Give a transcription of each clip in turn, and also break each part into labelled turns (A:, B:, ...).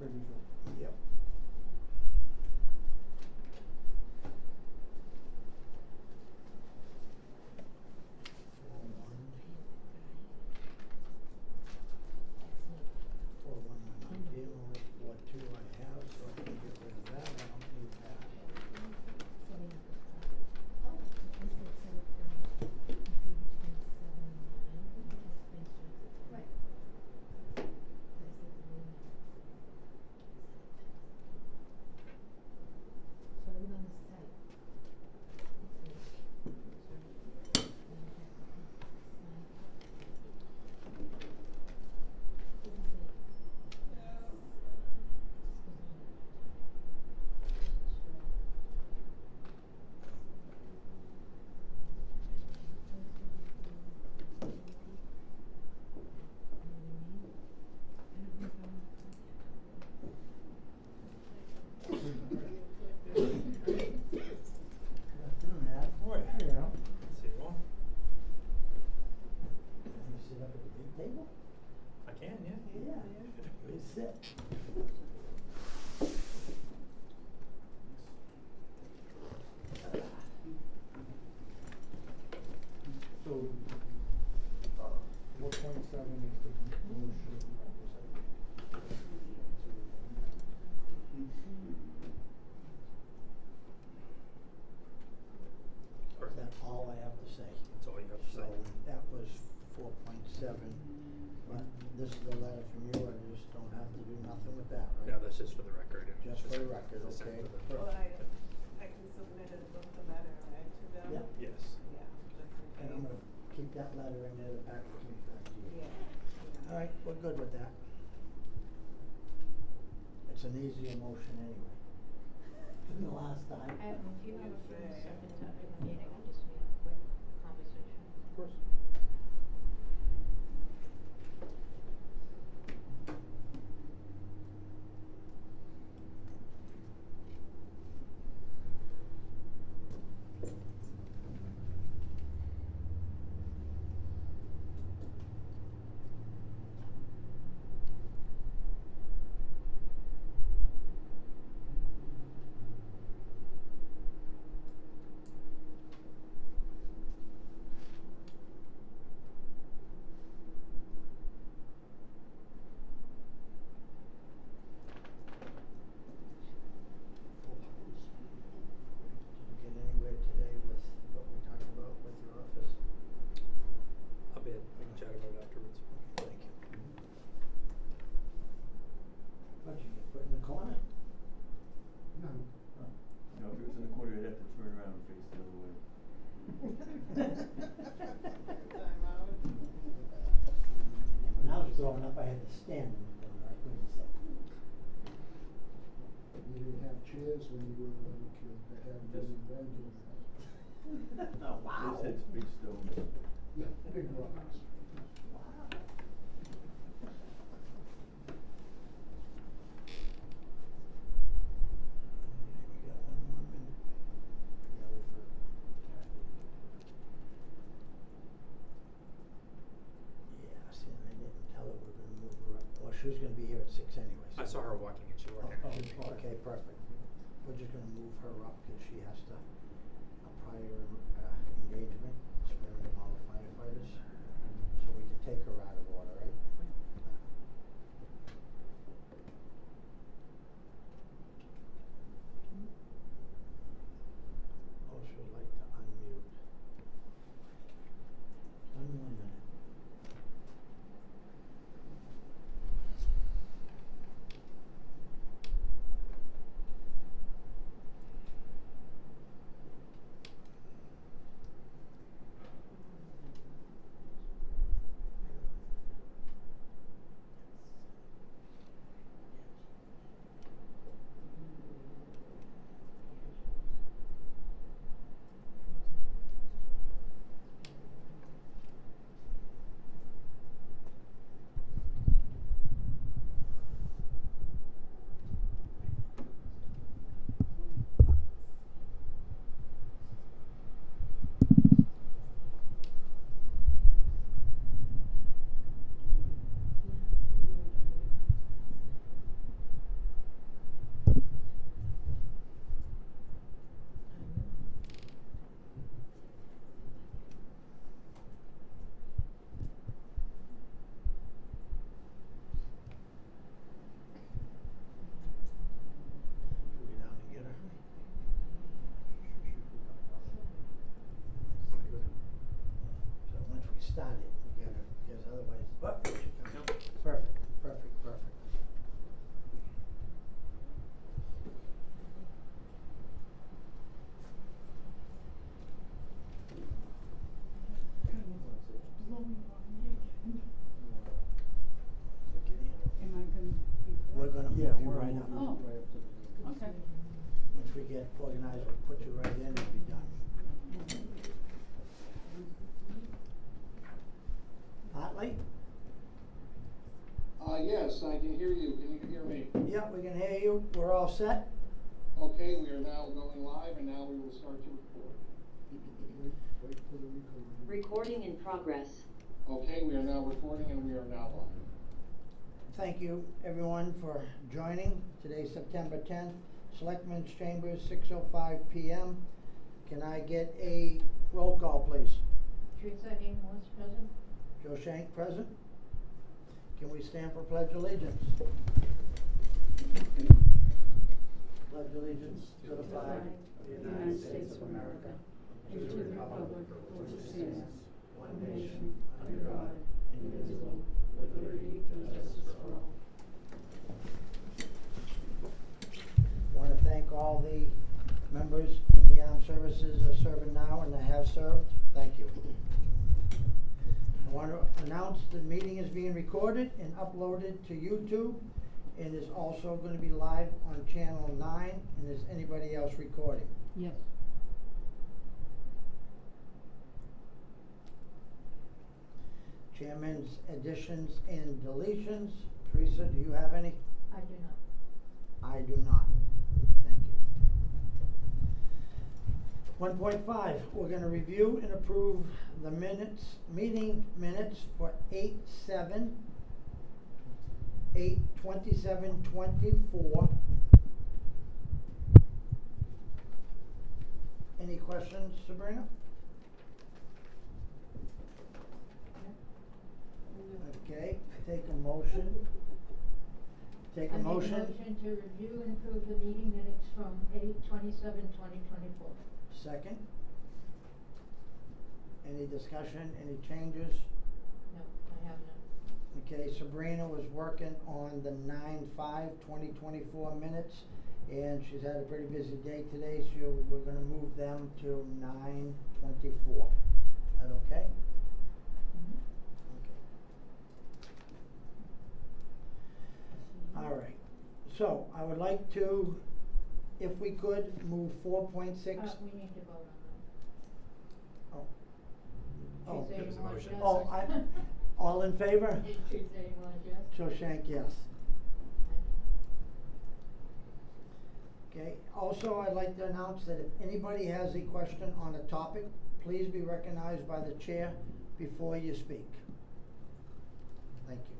A: previous rule.
B: Yep. Four one I'm not dealing with, 4-2 I have, so I can get rid of that, I don't need that.
A: So, 4.7 is the motion.
B: That's all I have to say.
C: That's all you have to
B: So
C: say.
B: that was 4.7, but this is a letter from you, I just don't have to do nothing with that, right?
C: Yeah, that's just for the record.
B: Just for the record,
C: Just
B: okay.
C: for the-
D: Well, I can submit it with the letter, right, to them?
B: Yep.
C: Yes.
D: Yeah, just in case.
B: And I'm gonna keep that letter in there, the back to you.
D: Yeah.
B: All right, we're good with that. It's an easier motion anyway than the last time.
E: If you have a few
D: Yeah.
E: seconds after the meeting, I just need a quick conversation.
A: Of course.
B: Did you get anywhere today with what we talked about with your office?
C: A bit. We can chat about it afterwards.
B: Thank you. What, you get put in the corner?
A: No.
B: Oh.
F: You know, if it was in the corner, I'd have to turn around and face the other way.
D: Time out.
B: When I was growing up, I had to stand in the corner, I couldn't sit.
A: We didn't have chairs when you were a little kid, they had them invented.
B: Oh, wow.
F: This hits big stones.
A: Yeah, big rocks.
B: Wow. We got one more minute.
A: Yeah, wait for Kathy.
B: Yeah, see, and I didn't tell her we're gonna move her up. Well, she was gonna be here at 6 anyway.
C: I saw her walking and she walked in.
B: Oh, okay, perfect. We're just gonna move her up because she has to, a prior engagement, swearing in all the firefighters. So we can take her out of order, right? Oh, she would like to unmute. One more minute. gonna
A: Yeah,
B: move you
A: we're
B: right
A: moving
B: up.
A: right up to the.
G: Okay.
B: Once we get organized, we'll put you right in and be done. Hartley?
H: Yes, I can hear you. Can you hear me?
B: Yep, we can hear you. We're all set?
H: Okay, we are now going live and now we will start to record.
A: Wait for the recording.
I: Recording in progress.
H: Okay, we are now recording and we are now live.
B: Thank you, everyone, for joining. Today's September 10th, Selectmen's Chambers, 6:05 PM. Can I get a roll call, please?
E: Teresa Haynes present.
B: Joe Shank present. Can we stand for Pledge Allegiance? Pledge allegiance to the flag
G: of the United States of America, and to the republic for which it stands, one nation, under God, indivisible, with liberty and justice for all.
B: Want to thank all the members in the armed services that are serving now and that have served. Thank you. I want to announce the meeting is being recorded and uploaded to YouTube and is also going to be live on Channel 9. And is anybody else recording?
G: Yes.
B: Chairman's additions and deletions. Teresa, do you have any?
E: I do not.
B: I do not. Thank you. 1.5, we're going to review and approve the meeting minutes for 8/7, 8/27/24. Any questions, Sabrina? Okay, take a motion. Take a motion.
E: I make a motion to review and approve the meeting minutes from 8/27/2024.
B: Second. Any discussion, any changes?
E: No, I have none.
B: Okay, Sabrina was working on the 9/5/2024 minutes, and she's had a pretty busy day today, so we're gonna move them to 9/24. Is that okay? Okay. All right, so I would like to, if we could, move 4.6.
E: We need to vote on
B: Oh.
E: that.
B: Oh.
E: Teresa Haynes, yes.
B: Oh, all in favor?
E: Teresa Haynes, yes.
B: Joe Shank, yes. Okay, also I'd like to announce that if anybody has a question on a topic, please be recognized by the chair before you speak. Thank you.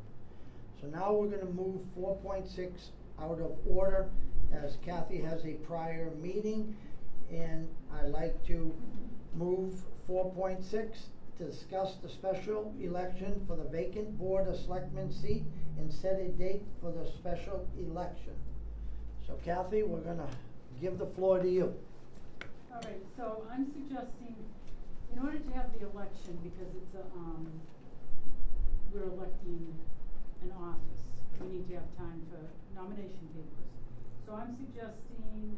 B: So now we're gonna move 4.6 out of order as Kathy has a prior meeting, and I'd like to move 4.6 to discuss the special election for the vacant Board of Selectmen seat and set a date for the special election. So Kathy, we're gonna give the floor to you.
G: All right, so I'm suggesting, in order to have the election, because it's a, we're electing an office, we need to have time for nomination papers. So I'm suggesting,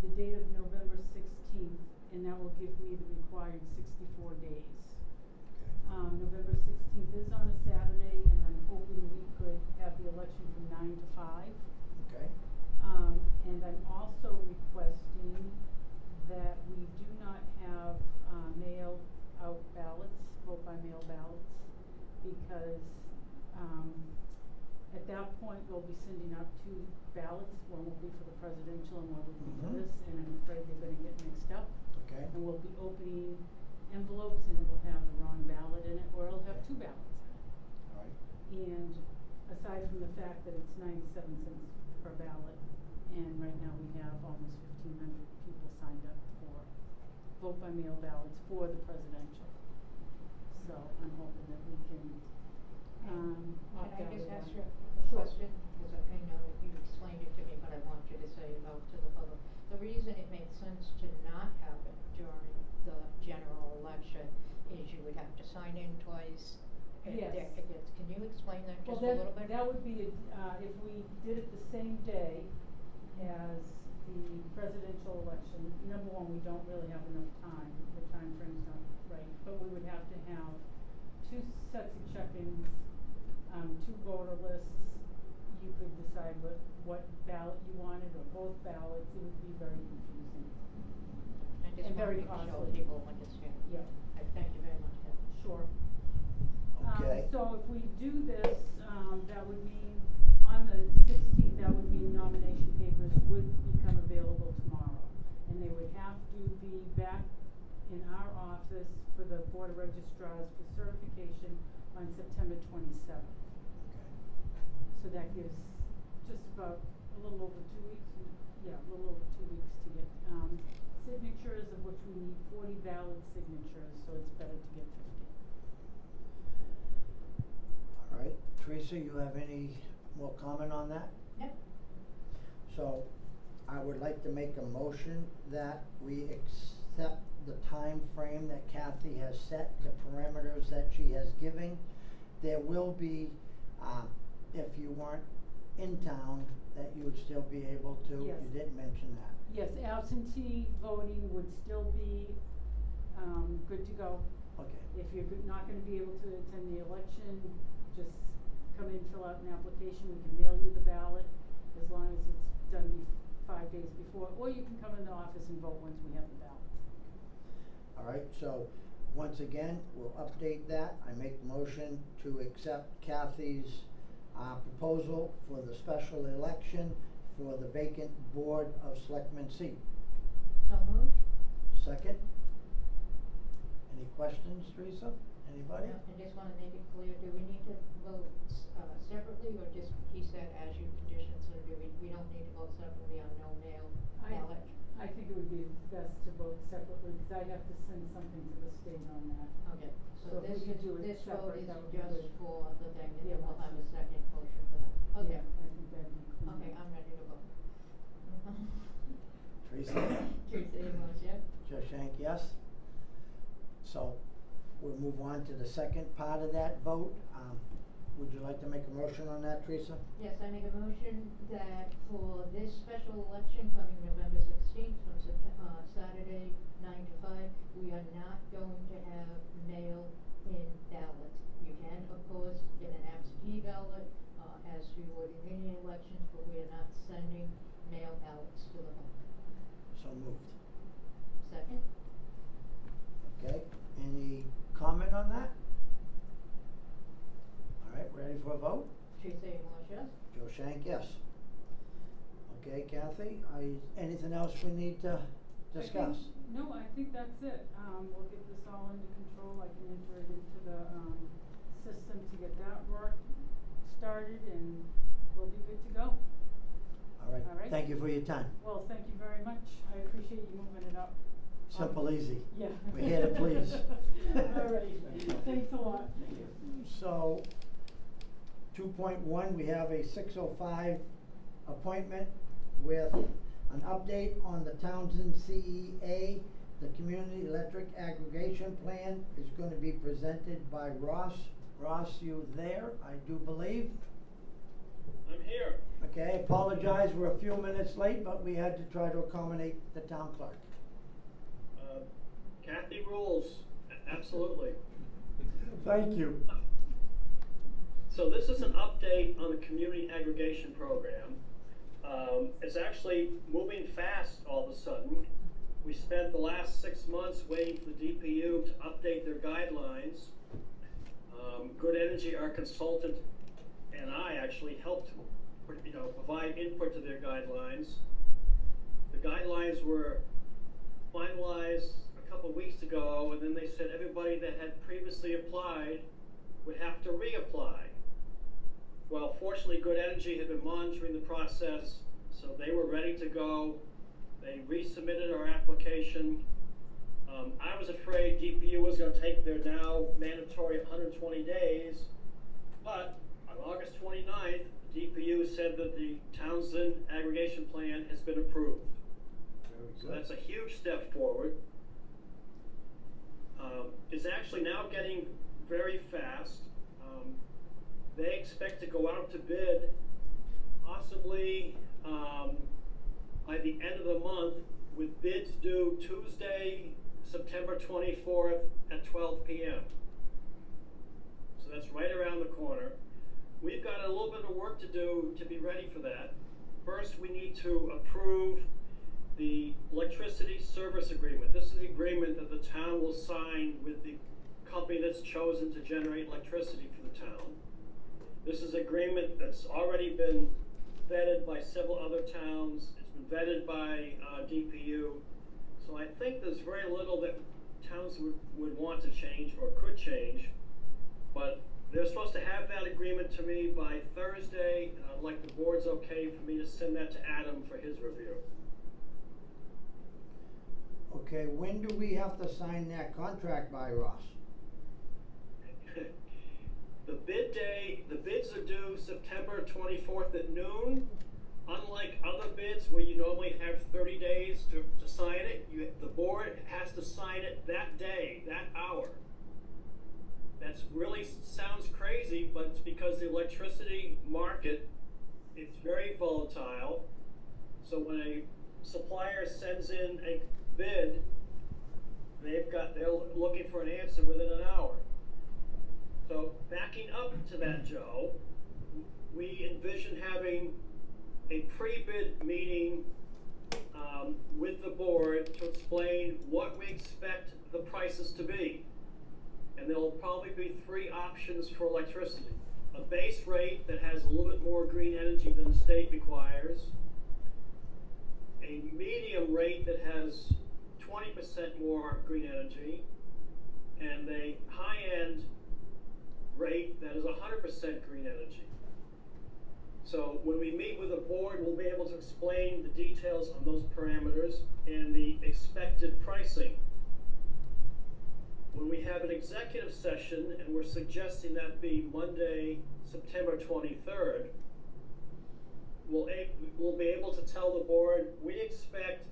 G: the date of November 16th, and that will give me the required 64 days. November 16th is on a Saturday, and I'm hoping we could have the election from 9 to 5.
B: Okay.
G: And I'm also requesting that we do not have, mail out ballots, vote by mail ballots, because, at that point, we'll be sending out 2 ballots. One will be for the presidential and one will be for
B: Mhm.
G: this, and I'm afraid they're gonna get mixed up.
B: Okay.
G: And we'll be opening envelopes and it will have the wrong ballot in it, or it'll have 2 ballots in it.
B: All right.
G: And aside from the fact that it's 97 cents per ballot, and right now we have almost 1,500 people signed up for vote by mail ballots for the presidential. So I'm hoping that we can, opt
E: Can I
G: out
E: just
G: of
E: ask
G: that.
E: you a
G: Sure.
E: question? Because I know you explained it to me, but I want you to say it out to the public. The reason it makes sense to not have it during the general election is you would have to sign in twice.
G: Yes.
E: Can you explain that
G: Well,
E: just a little bit?
G: that would be, if we did it the same day as the presidential election. Number one, we don't really have enough time, the time frame's not right, but we would have to have 2 sets of check-ins, 2 voter lists. you could decide what ballot you wanted, or both ballots, it would be very confusing.
E: I just
G: And
E: want
G: very
E: to make sure
G: costly.
E: people understand.
G: Yeah.
E: I thank you very much, Kathy.
G: Sure.
B: Okay.
G: So if we do this, that would mean, on the 16th, that would mean nomination papers would become available tomorrow. And they would have to be back in our office for the Board of Registrars for certification on September 27th. So that gives just about a little over 2 weeks, a little over 2 weeks to get, signatures, of which we need 40 valid signatures, so it's better to get 50.
B: All right, Teresa, you have any more comment on that?
E: Yep.
B: So, I would like to make a motion that we accept the time frame that Kathy has set, the parameters that she has given. There will be, if you weren't in town, that you would still be able to.
G: Yes.
B: You didn't mention that.
G: Yes, absentee voting would still be, good to go.
B: Okay.
G: If you're not gonna be able to attend the election, just come in, fill out an application, we can mail you the ballot, as long as it's done 5 days before, or you can come in the office and vote once we have the ballots.
B: All right, so, once again, we'll update that. I make the motion to accept Kathy's, proposal for the special election for the vacant Board of Selectmen seat.
E: So moved?
B: Second? Any questions, Teresa? Anybody?
E: No, I just wanna make it clear, do we need to vote, separately, or just, he said, as you conditioned, so we don't need to vote separately on no mail ballot?
G: I think it would be best to vote separately, because I have to send something to the state on that.
E: Okay, so
G: So if we
E: this,
G: could do it
E: this vote
G: separate,
E: is
G: that would be
E: just
G: good.
E: for the thing, and
G: Yeah,
E: then we'll have a
G: that's-
E: second motion for that. Okay.
G: Yeah, I think that'd be clean.
E: Okay, I'm ready to vote.
B: Teresa?
E: Teresa, you want, yeah?
B: Joe Shank, yes. So, we'll move on to the second part of that vote. Would you like to make a motion on that, Teresa?
E: Yes, I make a motion that for this special election coming November 16th from Saturday 9 to 5, we are not going to have mail-in ballots. You can, of course, get an absentee ballot, as you would in any elections, but we are not sending mail ballots to the home.
B: So moved.
E: Second?
B: Okay, any comment on that? All right, ready for a vote?
E: Teresa, you want yes?
B: Joe Shank, yes. Okay, Kathy, anything else we need to discuss?
G: No, I think that's it. We'll get this all under control. I can enter it into the, system to get that work started, and we'll be good to go.
B: All right,
G: All right.
B: thank you for your time.
G: Well, thank you very much. I appreciate you moving it up.
B: Simple, easy.
G: Yeah.
B: We're here to please.
G: All right, thanks a lot.
B: So, 2.1, we have a 6:05 appointment with an update on the Townsend CEA. The Community Electric Aggregation Plan is going to be presented by Ross. Ross, you there, I do believe?
H: I'm here.
B: Okay, apologize, we're a few minutes late, but we had to try to accommodate the town clerk.
H: Kathy rules, absolutely.
B: Thank you.
H: So this is an update on the community aggregation program. It's actually moving fast all of a sudden. We spent the last 6 months waiting for the DPU to update their guidelines. Good Energy, our consultant, and I actually helped, provide input to their guidelines. The guidelines were finalized a couple weeks ago, and then they said everybody that had previously applied would have to reapply. Well, fortunately, Good Energy had been monitoring the process, so they were ready to go. They resubmitted our application. I was afraid DPU was going to take their now mandatory 120 days, but on August 29th, DPU said that the Townsend aggregation plan has been approved.
B: Very
H: So
B: good.
H: that's a huge step forward. It's actually now getting very fast. They expect to go out to bid possibly by the end of the month, with bids due Tuesday, September 24th at 12 p.m. So that's right around the corner. we've got a little bit of work to do to be ready for that. First, we need to approve the electricity service agreement. This is the agreement that the town will sign with the company that's chosen to generate electricity for the town. This is agreement that's already been vetted by several other towns. It's been vetted by DPU. So I think there's very little that towns would want to change or could change. But they're supposed to have that agreement to me by Thursday, and I'd like the board's okay for me to send that to Adam for his review.
B: Okay, when do we have to sign that contract by, Ross?
H: The bids are due September 24th at noon. Unlike other bids where you normally have 30 days to sign it, the board has to sign it that day, that hour. That's really sounds crazy, but it's because the electricity market, it's very volatile. So when a supplier sends in a bid, they're looking for an answer within an hour. So backing up to that, Joe, we envision having a pre-bid meeting with the board to explain what we expect the prices to be. And there'll probably be three options for electricity. A base rate that has a little bit more green energy than the state requires. A medium rate that has 20% more green energy. And a high-end rate that is 100% green energy. So when we meet with the board, we'll be able to explain the details on those parameters and the expected pricing. When we have an executive session, and we're suggesting that be Monday, September 23rd, we'll be able to tell the board, we expect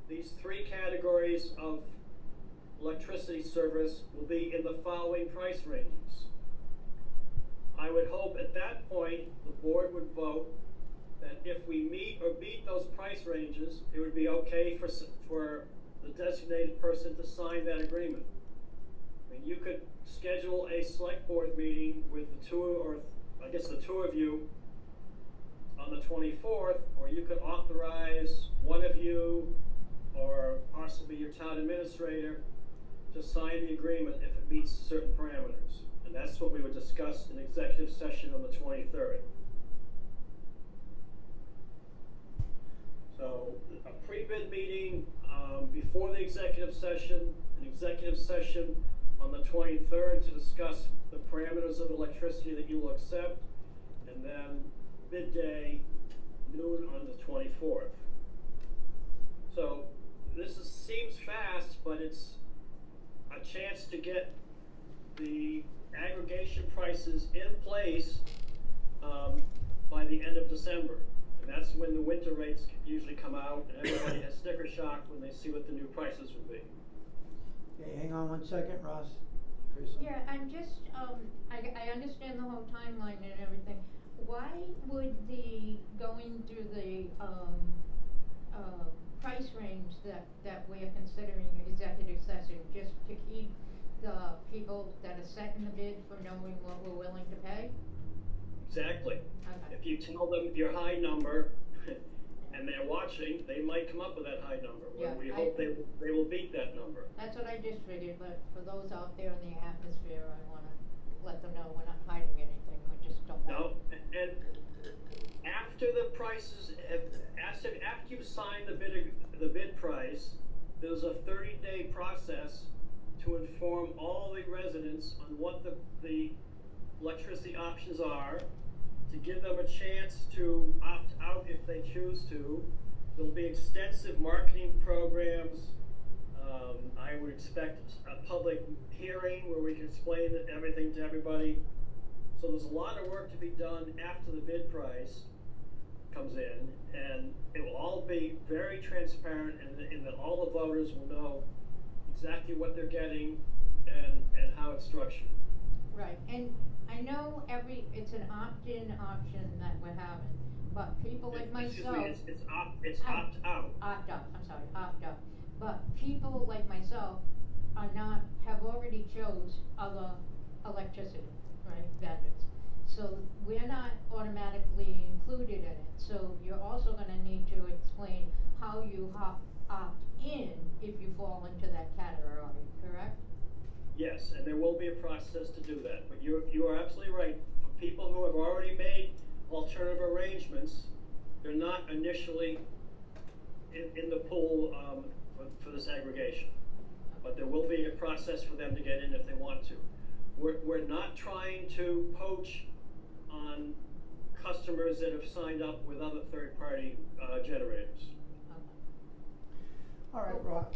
H: these three categories of electricity service will be in the following price ranges. I would hope at that point the board would vote that if we meet or beat those price ranges, it would be okay for the designated person to sign that agreement. I mean, you could schedule a select board meeting with the two of you on the 24th, or you could authorize one of you or possibly your town administrator to sign the agreement if it meets certain parameters. And that's what we would discuss in executive session on the 23rd. So a pre-bid meeting before the executive session, an executive session on the 23rd to discuss the parameters of electricity that you will accept, and then bid day, noon on the 24th. So this seems fast, but it's a chance to get the aggregation prices in place by the end of December. And that's when the winter rates usually come out, and everybody has sticker shock when they see what the new prices will be.
B: Okay, hang on one second, Ross. Teresa?
E: Yeah, I'm just, I understand the whole timeline and everything. Why would going through the, price range that we're considering executive session, just to keep the people that are setting the bid from knowing what we're willing to pay?
H: Exactly.
E: Okay.
H: If you tell them your high number and they're watching, they might come up with that high number.
E: Yeah,
H: we hope they will beat that number.
E: That's what I just figured, but for those out there in the atmosphere, I wanna let them know we're not hiding anything, we just don't want.
H: No, and after the prices, after you sign the bid price, there's a 30-day process to inform all the residents on what the electricity options are, to give them a chance to opt out if they choose to. There'll be extensive marketing programs. I would expect a public hearing where we can explain everything to everybody. So there's a lot of work to be done after the bid price comes in, and it will all be very transparent, and that all the voters will know exactly what they're getting and how it's structured.
E: Right, and I know it's an opt-in option that we're having, but people like myself.
H: It's opt-out.
E: Opt-out. But people like myself have already chose other electricity, right, vendors. So we're not automatically included in it, so you're also gonna need to explain how you opt in if you fall into that category, correct?
H: Yes, and there will be a process to do that, but you are absolutely right. For people who have already made alternative arrangements, they're not initially in the pool, for this aggregation. But there will be a process for them to get in if they want to. We're not trying to poach on customers that have signed up with other third-party, generators.
E: Okay.
B: All right, Rob,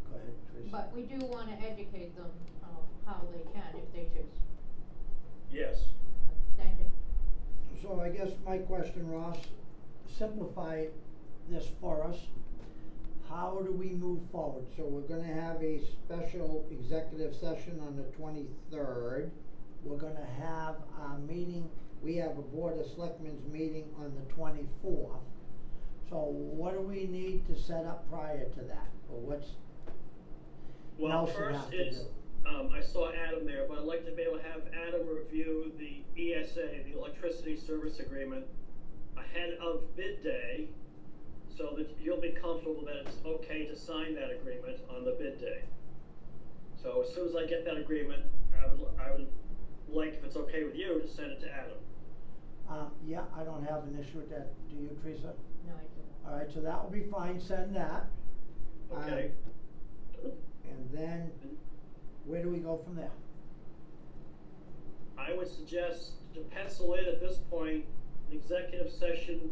B: go ahead, Teresa.
E: But we do wanna educate them, how they can if they choose.
H: Yes.
E: Thank you.
B: So I guess my question, Ross, simplify this for us. How do we move forward? So we're gonna have a special executive session on the 23rd. We're gonna have a meeting, we have a Board of Selectmen's meeting on the 24th. So what do we need to set up prior to that? Or what's
H: Well,
B: Nelson
H: first
B: have to
H: is,
B: do?
H: I saw Adam there, but I'd like to be able to have Adam review the ESA, the Electricity Service Agreement, ahead of bid day, so that you'll be comfortable that it's okay to sign that agreement on the bid day. So as soon as I get that agreement, I would like, if it's okay with you, to send it to Adam.
B: Yeah, I don't have an issue with that. Do you, Teresa?
E: No, I do.
B: All right, so that will be fine, send that.
H: Okay?
B: And then, where do we go from there?
H: I would suggest to pencil in at this point, an executive session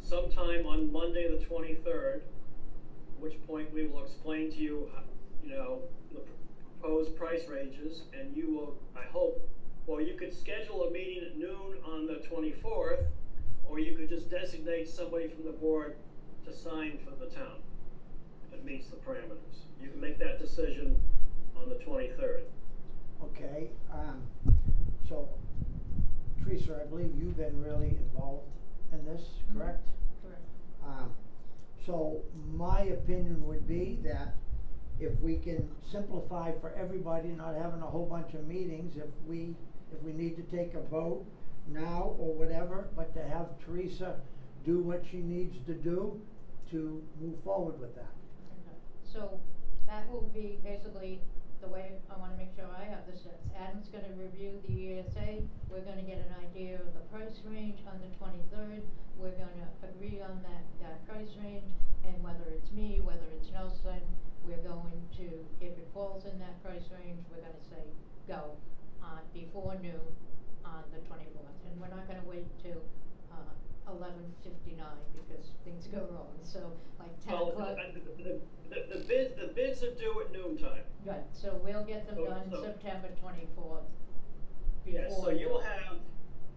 H: sometime on Monday the 23rd, at which point we will explain to you, you know, the proposed price ranges, and you will, I hope, well, you could schedule a meeting at noon on the 24th, or you could just designate somebody from the board to sign for the town if it meets the parameters. You can make that decision on the 23rd.
B: Okay, so, Teresa, I believe you've been really involved in this, correct?
E: Correct.
B: So my opinion would be that if we can simplify for everybody, not having a whole bunch of meetings, if we need to take a vote now or whatever, but to have Teresa do what she needs to do to move forward with that.
E: Okay. So that will be basically the way I wanna make sure I have this. Adam's gonna review the ESA, we're gonna get an idea of the price range on the 23rd, we're gonna agree on that price range, and whether it's me, whether it's Nelson, we're going to, if it falls in that price range, we're gonna say go before noon on the 24th, and we're not gonna wait till 11:59 because things go wrong, so like 10
H: Well,
E: o'clock.
H: the bids are due at noon time.
E: Right, so we'll get them done
H: So-
E: September 24th.
H: Yes, so
E: before
H: you'll
E: noon.
H: have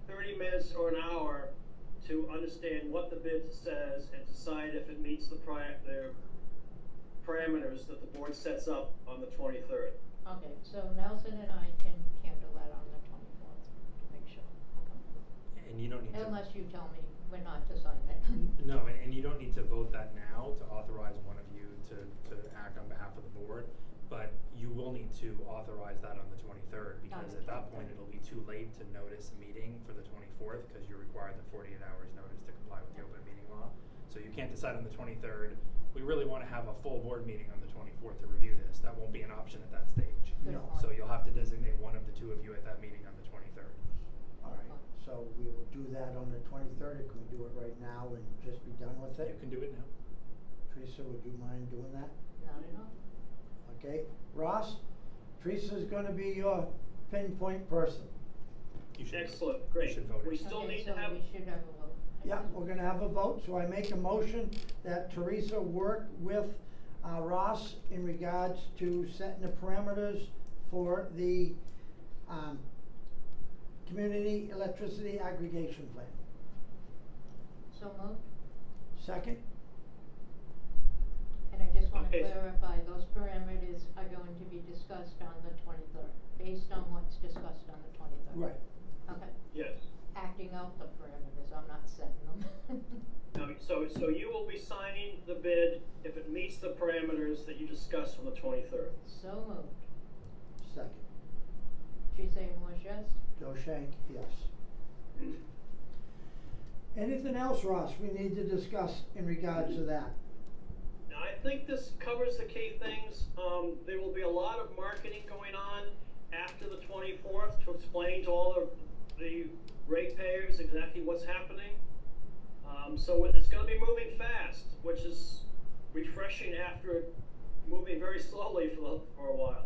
H: 30 minutes or an hour to understand what the bid says and decide if it meets the parameters that the board sets up on the 23rd.
E: Okay, so Nelson and I can handle that on the 24th to make sure. Okay.
C: And you don't need to.
E: Unless you tell me we're not to sign it.
C: No, and you don't need to vote that now to authorize one of you to act on behalf of the board, but you will need to authorize that on the 23rd, because at that point it'll be too late to notice a meeting for the 24th, because you're required the 48 hours notice to comply with the open meeting law. So you can't decide on the 23rd. We really wanna have a full board meeting on the 24th to review this. That won't be an option at that stage.
E: Good
B: No.
E: point.
C: So you'll have to designate one of the two of you at that meeting on the 23rd.
B: All right, so we will do that on the 23rd, or can we do it right now and just be done with it?
C: You can do it now.
B: Teresa, would you mind doing that?
E: Not at all.
B: Okay, Ross, Teresa's gonna be your pinpoint person.
C: You should
H: Excellent,
C: vote.
H: great.
C: You should vote
H: We
C: it.
H: still
E: Okay,
H: need
E: so
H: to have.
E: we should have a vote.
B: Yeah, we're gonna have a vote, so I make a motion that Teresa work with, Ross in regards to setting the parameters for the, community electricity aggregation plan.
E: So moved,
B: Second?
E: and I just wanna
H: Okay.
E: clarify, those parameters are going to be discussed on the 23rd, based on what's discussed on the 23rd.
B: Right.
E: Okay,
H: Yes.
E: acting out the parameters, I'm not setting them.
H: So you will be signing the bid if it meets the parameters that you discussed on the 23rd.
E: So moved.
B: Second.
E: Teresa English, yes?
B: Joe Shank, yes. Anything else, Ross, we need to discuss in regards to that?
H: Now, I think this covers the key things. There will be a lot of marketing going on after the 24th to explain to all the ratepayers exactly what's happening. So it's gonna be moving fast, which is refreshing after moving very slowly for a while.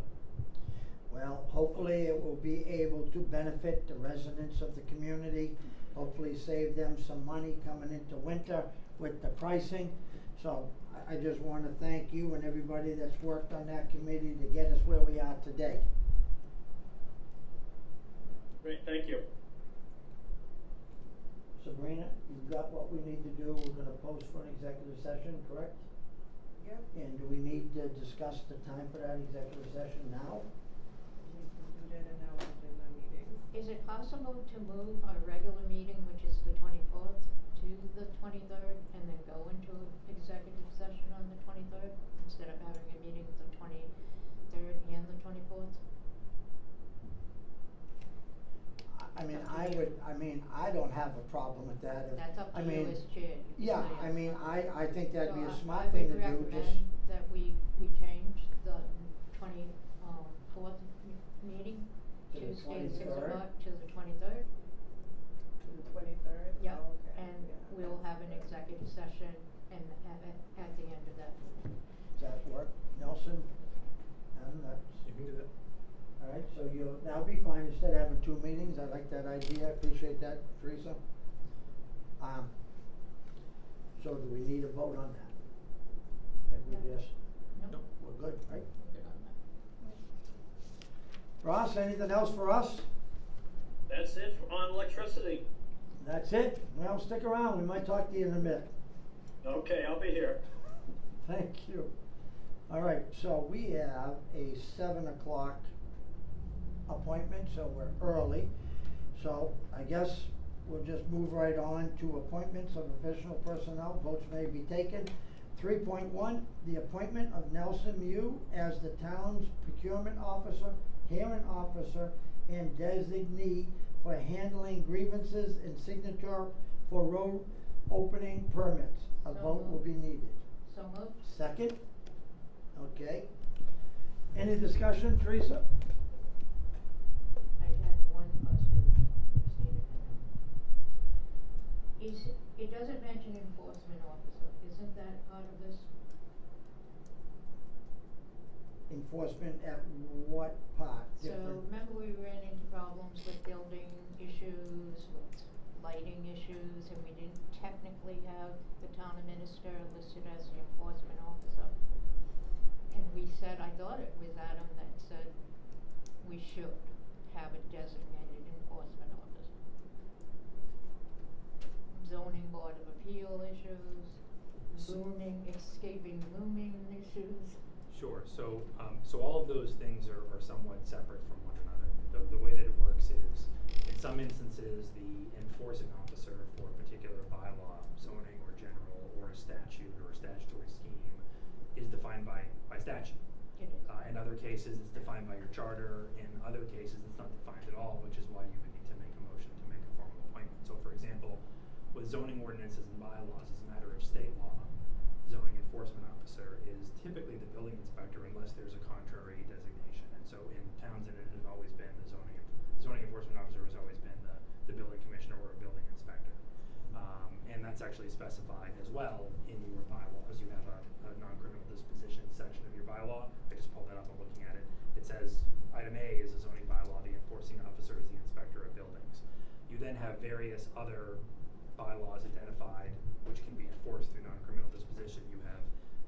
B: Well, hopefully it will be able to benefit the residents of the community, hopefully save them some money coming into winter with the pricing. So I just wanna thank you and everybody that's worked on that committee to get us where we are today.
H: Great, thank you.
B: Sabrina, you've got what we need to do, we're gonna post for an executive session, correct?
D: Yep.
B: And do we need to discuss the time for that executive session now?
D: You can do that in our agenda meetings.
E: Is it possible to move our regular meeting, which is the 24th, to the 23rd, and then go into executive session on the 23rd, instead of having a meeting the 23rd and the 24th?
B: I don't have a problem with that. If-
E: That's up
B: I
E: to you
B: mean,
E: as chair. You can
B: Yeah,
E: say it.
B: I think that'd be a
E: So
B: smart thing to do,
E: I would
B: just.
E: recommend that we change the 24th meeting,
B: To the
E: Tuesday at 6
B: 23rd?
E: o'clock, to the 23rd.
D: To the 23rd?
E: Yep,
D: Oh, okay,
E: and
D: yeah,
E: we'll
D: that's
E: have an
D: good.
E: executive session and at the end of that meeting.
B: Does that work, Nelson? That's,
C: You can do that.
B: all right, so that'll be fine, instead of having two meetings, I like that idea, appreciate that, Teresa. So do we need a vote on that? I think we
E: No.
B: just,
E: Nope.
B: we're good, right?
E: Good on that.
B: Ross, anything else for us?
H: That's it on electricity.
B: That's it, well, stick around, we might talk to you in a minute.
H: Okay, I'll be here.
B: Thank you. All right, so we have a 7 o'clock appointment, so we're early. So I guess we'll just move right on to appointments of official personnel. Votes may be taken. 3.1, the appointment of Nelson Mew as the town's procurement officer, hearing officer, and designee for handling grievances and signature for road opening permits. A
E: So
B: vote will be needed.
E: So moved?
B: Second? Okay. Any discussion, Teresa?
E: I had one question, it doesn't mention enforcement officer, isn't that part of this?
B: Enforcement at what part?
E: So
B: Different-
E: remember we ran into problems with building issues, with lighting issues, and we didn't technically have the town administrator listed as the enforcement officer. And we said, I thought it was Adam that said we should have a designated enforcement officer. Zoning board of appeal issues, escaping looming issues.
C: Sure, so all of those things are somewhat separate from one another. The way that it works is, in some instances, the enforcing officer for a particular bylaw, zoning or general, or a statute or a statutory scheme is defined by statute.
E: It is.
C: In other cases, it's defined by your charter. In other cases, it's not defined at all, which is why you would need to make a motion to make a formal appointment. So for example, with zoning ordinances and bylaws, as a matter of state law, zoning enforcement officer is typically the building inspector unless there's a contrary designation. And so in Townsend, it has always been the zoning enforcement officer has always been the building commissioner or a building inspector. And that's actually specified as well in your bylaws. You have a non-criminal disposition section of your bylaw. I just pulled that up and looking at it. It says item A is a zoning bylaw, the enforcing officer is the inspector of buildings. You then have various other bylaws identified which can be enforced through non-criminal disposition. You have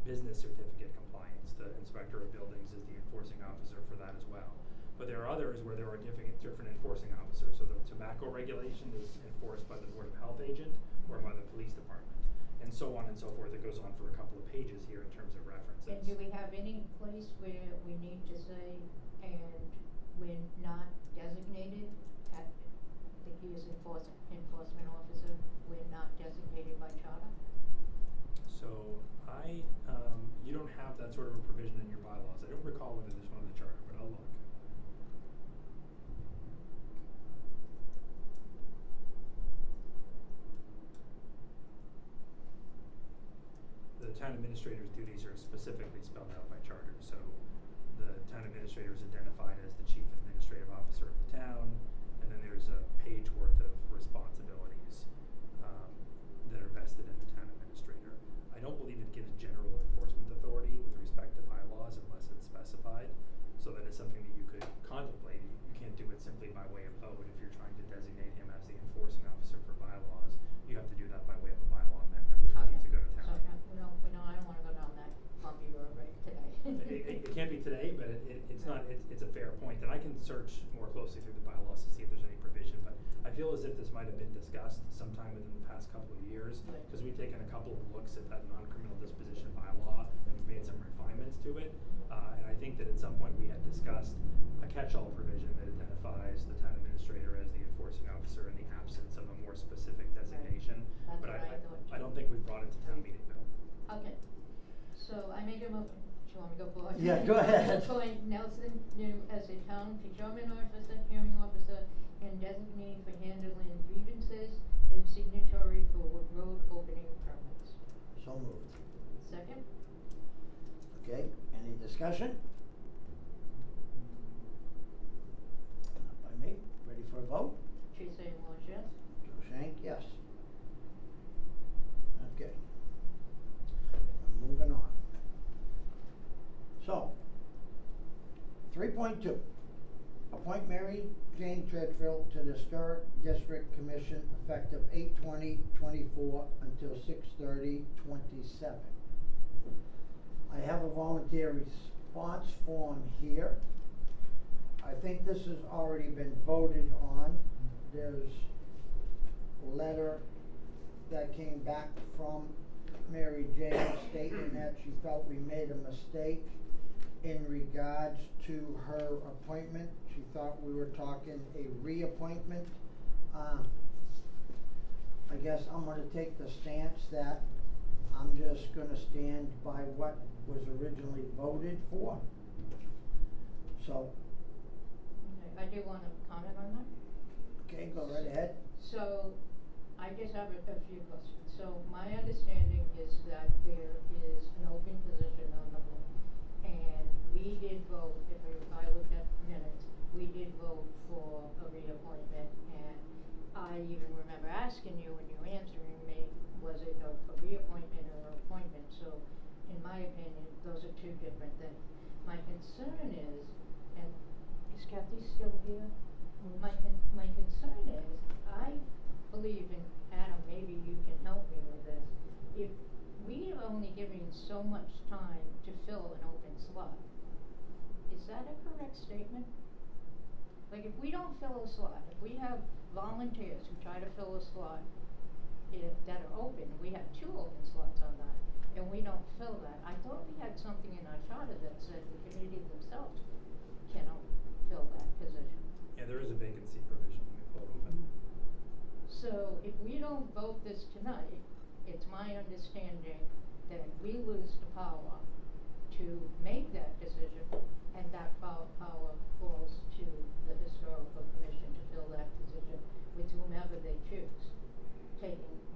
C: business certificate compliance. The inspector of buildings is the enforcing officer for that as well. But there are others where there are different enforcing officers. So the tobacco regulation is enforced by the Board of Health agent or by the police department, and so on and so forth. It goes on for a couple of pages here in terms of references.
E: And do we have any place where we need to say, and when not designated, that he is enforcement officer, we're not designated by charter?
C: So you don't have that sort of a provision in your bylaws. I don't recall whether there's one in the charter, but I'll look. the town administrator's duties are specifically spelled out by charter, so the town administrator is identified as the chief administrative officer of the town, and then there's a page worth of responsibilities, that are vested in the town administrator. I don't believe it gives general enforcement authority with respect to bylaws unless it's specified, so that is something that you could contemplate. You can't do it simply by way of vote. If you're trying to designate him as the enforcing officer for bylaws, you have to do that by way of a bylaw amendment, which would need to go to town.
E: So, no, I don't wanna go down that bumpy road right today.
C: It can't be today, but it's not, it's a fair point, and I can search more closely through the bylaws to see if there's any provision, but I feel as if this might have been discussed sometime within the past couple of years,
E: Right.
C: because we've taken a couple of looks at that non-criminal disposition bylaw, and we've made some refinements to it, and I think that at some point we had discussed a catch-all provision that identifies the town administrator as the enforcing officer in the absence of a more specific designation,
E: That's
C: but
E: what I thought
C: I
E: too.
C: don't think we've brought it to town meeting, Bill.
E: Okay, so I make a motion, do you want me to go forward?
B: Yeah, go ahead.
E: Appoint Nelson New as a town procurement officer, hearing officer, and designee for handling grievances and signatory for road opening permits.
B: So moved.
E: Second?
B: Okay, any discussion? Not by me. Ready for a vote?
E: Teresa Ann Walsh, yes?
B: Joe Shank, yes. Okay. I'm moving on. So, 3.2, appoint Mary Jane Treadfield to the Historic District Commission effective 8/20/24 until 6/30/27. I have a volunteer response form here. I think this has already been voted on. There's a letter that came back from Mary Jane stating that she felt we made a mistake in regards to her appointment. She thought we were talking a reappointment. I guess I'm gonna take the stance that I'm just gonna stand by what was originally voted for. So,
E: Okay, I do wanna comment on that.
B: okay, go right ahead.
E: So, I just have a few questions. So, my understanding is that there is an open position on the board. And we did vote, if I looked at minutes, we did vote for a reappointment. And I even remember asking you when you were answering me, was it a reappointment or an appointment? So, in my opinion, those are two different things. My concern is, and is Kathy still here? My concern is, I believe in, Adam, maybe you can help me with this. If we are only giving so much time to fill an open slot, is that a correct statement? Like, if we don't fill a slot, if we have volunteers who try to fill a slot that are open, we have 2 open slots on that, and we don't fill that, I thought we had something in our charter that said the committee themselves cannot fill that position.
C: Yeah, there is a vacancy provision, let me pull it open.
E: So if we don't vote this tonight, it's my understanding that we lose the power to make that decision, and that power falls to the historical commission to fill that position with whomever they choose.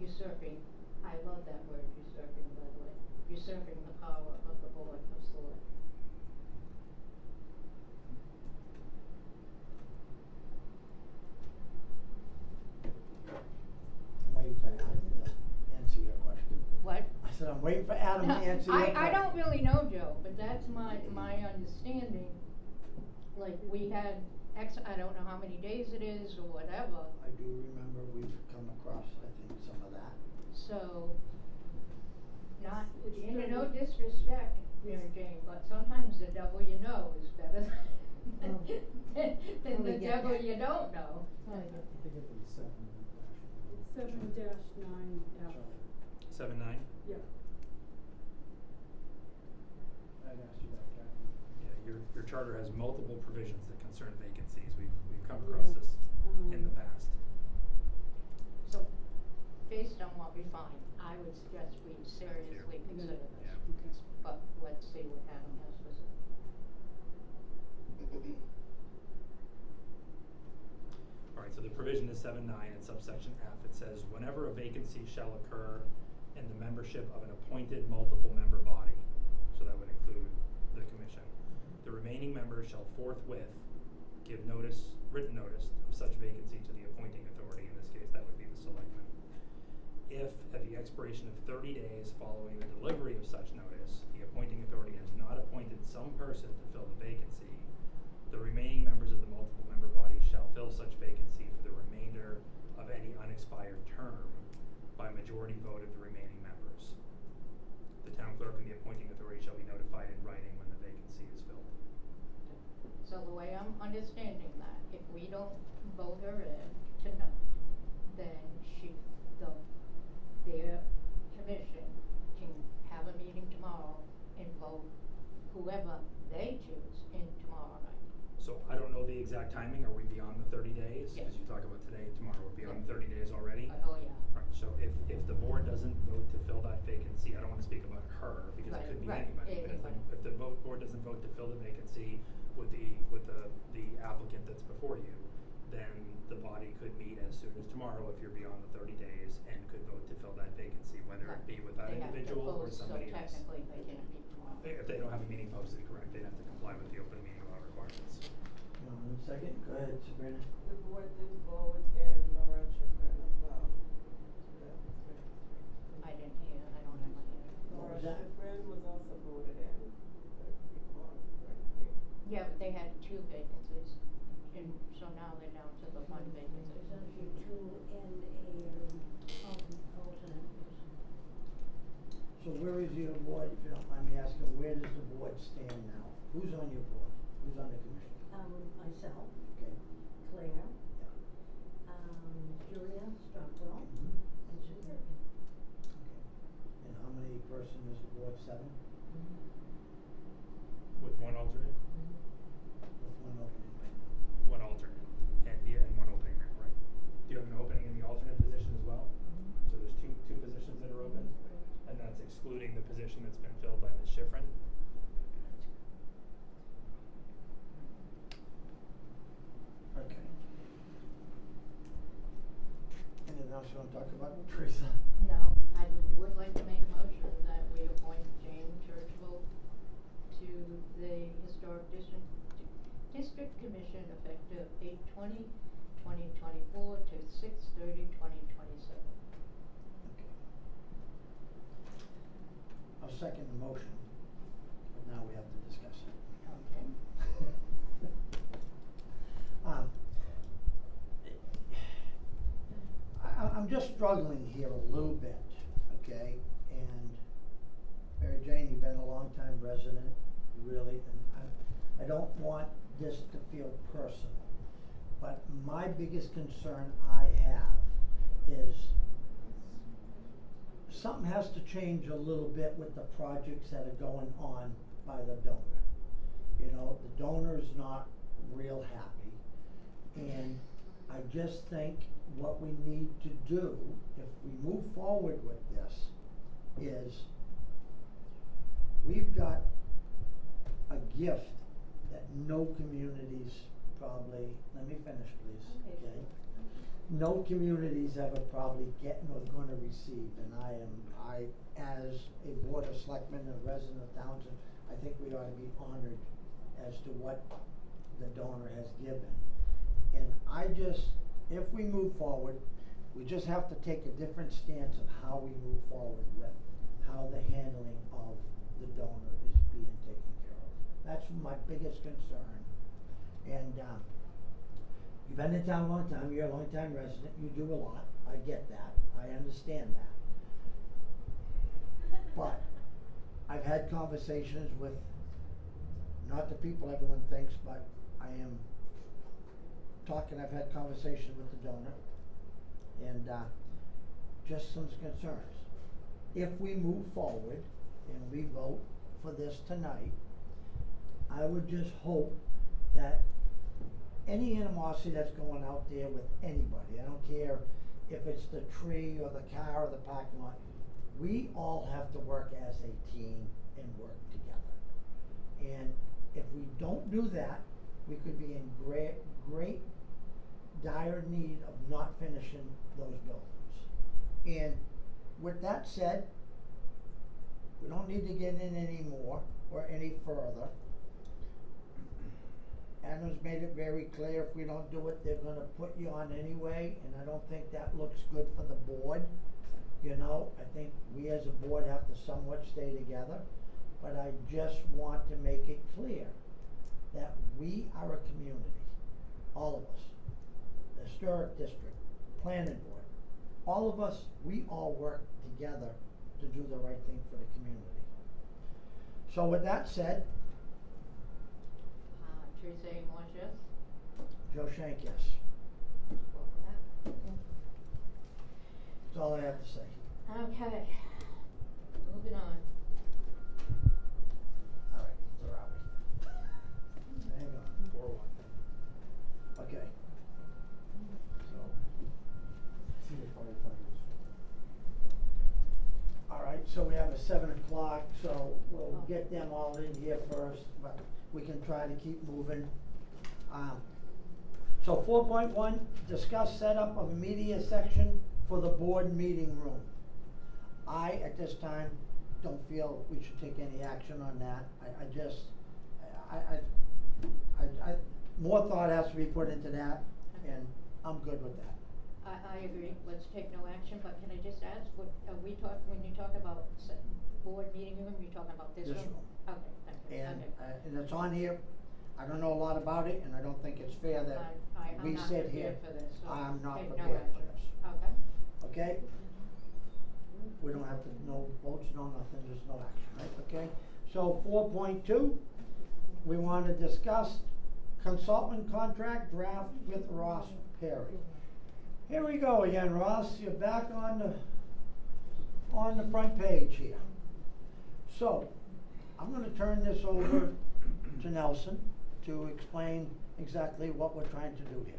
E: Usurping, I love that word, usurping, by the way, usurping the power of the board of select.
B: I'm waiting for Adam to answer your question.
E: What?
B: I said, I'm waiting for Adam to answer your question.
E: I don't really know, Joe, but that's my understanding. Like, we had I don't know how many days it is or whatever.
B: I do remember we've come across, I think, some of that.
E: So, not,
G: It's
E: no
G: the-
E: disrespect, Mary Jane, but sometimes the devil you know is better than
B: Oh,
E: the
B: yeah.
E: devil you don't know.
A: I think it was 7.
G: It's 7-9F.
C: 7-9?
G: Yeah.
A: I'd ask you that, Kathy.
C: Yeah, your charter has multiple provisions that concern vacancies. We've come across
G: Yeah.
C: this in the past.
E: So, based on what we find, I would suggest we seriously consider this.
C: Yeah.
G: Okay.
E: But let's see what Adam has to say.
C: All right, so the provision is 7-9 in subsection F. It says, whenever a vacancy shall occur in and the membership of an appointed multiple member body. So that would include the commission. The remaining members shall forthwith give notice, written notice of such vacancy to the appointing authority. In this case, that would be the selectmen. If at the expiration of 30 days following the delivery of such notice, the appointing authority has not appointed some person to fill the vacancy, the remaining members of the multiple member body shall fill such vacancy for the remainder of any unexpired term by majority vote of the remaining members. The town clerk and the appointing authority shall be notified in writing when the vacancy is filled.
E: So the way I'm understanding that, if we don't vote her in tonight, then their commission can have a meeting tomorrow and vote whoever they choose in tomorrow night.
C: So I don't know the exact timing. Are we beyond the 30 days?
E: Yes.
C: Because you talk about today and tomorrow, we're beyond 30 days already?
E: Oh, yeah.
C: Right, so if the board doesn't vote to fill that vacancy, I don't wanna speak about her, because it
E: Right,
C: could be
E: right,
C: anybody. But
E: anybody.
C: if the board doesn't vote to fill the vacancy with the applicant that's before you, then the body could meet as soon as tomorrow if you're beyond the 30 days and could vote to fill that vacancy, whether it be with that
E: They have to
C: individual or
E: post,
C: somebody
E: so
C: else.
E: technically they can't meet tomorrow.
C: If they don't have a meeting posted, correct, they'd have to comply with the open meeting law requirements.
B: Second, go ahead, Sabrina.
D: The board did vote in Laura Schifrin as well.
E: I didn't hear, I don't have my ear.
B: What
D: Laura
B: was that?
D: Schifrin was also voted in, if I recall correctly.
E: Yeah, but they had 2 vacancies, and so now they're down to the 1 vacancy.
I: There's actually 2 and a alternate person.
B: So where is your board, if you don't mind me asking, where does the board stand now? Who's on your board? Who's on the commission?
I: Myself,
B: Okay.
I: Claire,
B: Yeah.
I: Julia Stockwell,
B: Mhm.
I: and Sue Durkin.
B: Okay. And how many person is the board? 7?
C: With one alternate?
B: With one opening right now.
C: One alternate, and one opening now, right? Do you have an opening in the alternate position as well? So there's two positions that are open, and that's excluding the position that's been filled by Ms. Schifrin?
B: Okay. Anything else you wanna talk about, Teresa?
E: No, I would like to make a motion that we appoint Jane Churchville to the Historic District Commission effective 8/20/2024 to 6/30/2027.
B: Okay. I'll second the motion, but now we have to discuss it.
E: Okay.
B: I'm just struggling here a little bit, okay? And Mary Jane, you've been a long-time resident, really, and I don't want this to feel personal, but my biggest concern I have is something has to change a little bit with the projects that are going on by the donor. You know, the donor's not real happy, and I just think what we need to do, if we move forward with this, is we've got a gift that no communities probably, let me finish please,
I: Okay.
B: okay? No communities ever probably get nor gonna receive, and I, as a board of selectmen and a resident of Townsend, I think we ought to be honored as to what the donor has given. And if we move forward, we just have to take a different stance of how we move forward with how the handling of the donor is being taken care of. That's my biggest concern. And, you've been in town a long time, you're a long time resident, you do a lot, I get that, I understand that. But I've had conversations with, not the people everyone thinks, but I am talking, I've had conversations with the donor, and just some concerns. If we move forward and we vote for this tonight, I would just hope that any animosity that's going out there with anybody, I don't care if it's the tree or the car or the parking lot, we all have to work as a team and work together. And if we don't do that, we could be in great dire need of not finishing those buildings. And with that said, we don't need to get in any more or any further. Adam's made it very clear, if we don't do it, they're gonna put you on anyway, and I don't think that looks good for the board. You know, I think we as a board have to somewhat stay together, but I just want to make it clear that we are a community, all of us. The historic district, planning board, all of us, we all work together to do the right thing for the community. So with that said,
E: Teresa A. Moore, yes?
B: Joe Shank, yes.
E: Welcome back.
B: That's all I have to say.
E: Okay, moving on.
B: All right, where are we? Hang on.
C: 4-1.
B: Okay. So,
A: See the firefighters.
B: all right, so we have a 7 o'clock, so we'll get them all in here first, but we can try to keep moving. So 4.1, discuss setup of a media section for the board meeting room. I, at this time, don't feel we should take any action on that. More thought has to be put into that, and I'm good with that.
E: I agree, let's take no action, but can I just ask, what, when you talk about board meeting room, you're talking about this room?
B: This room.
E: Okay, thank you,
B: And,
E: okay.
B: and it's on here. I don't know a lot about it, and I don't think it's fair that
E: I'm
B: we
E: not
B: sit here.
E: prepared for this, so
B: I'm not
E: take no
B: prepared for
E: action.
B: this.
E: Okay.
B: Okay? We don't have to, no votes, no nothing, just no action, right, okay? So 4.2, we want to discuss consultant contract draft with Ross Perry. Here we go again, Ross, you're back on the front page here. So, I'm gonna turn this over to Nelson to explain exactly what we're trying to do here.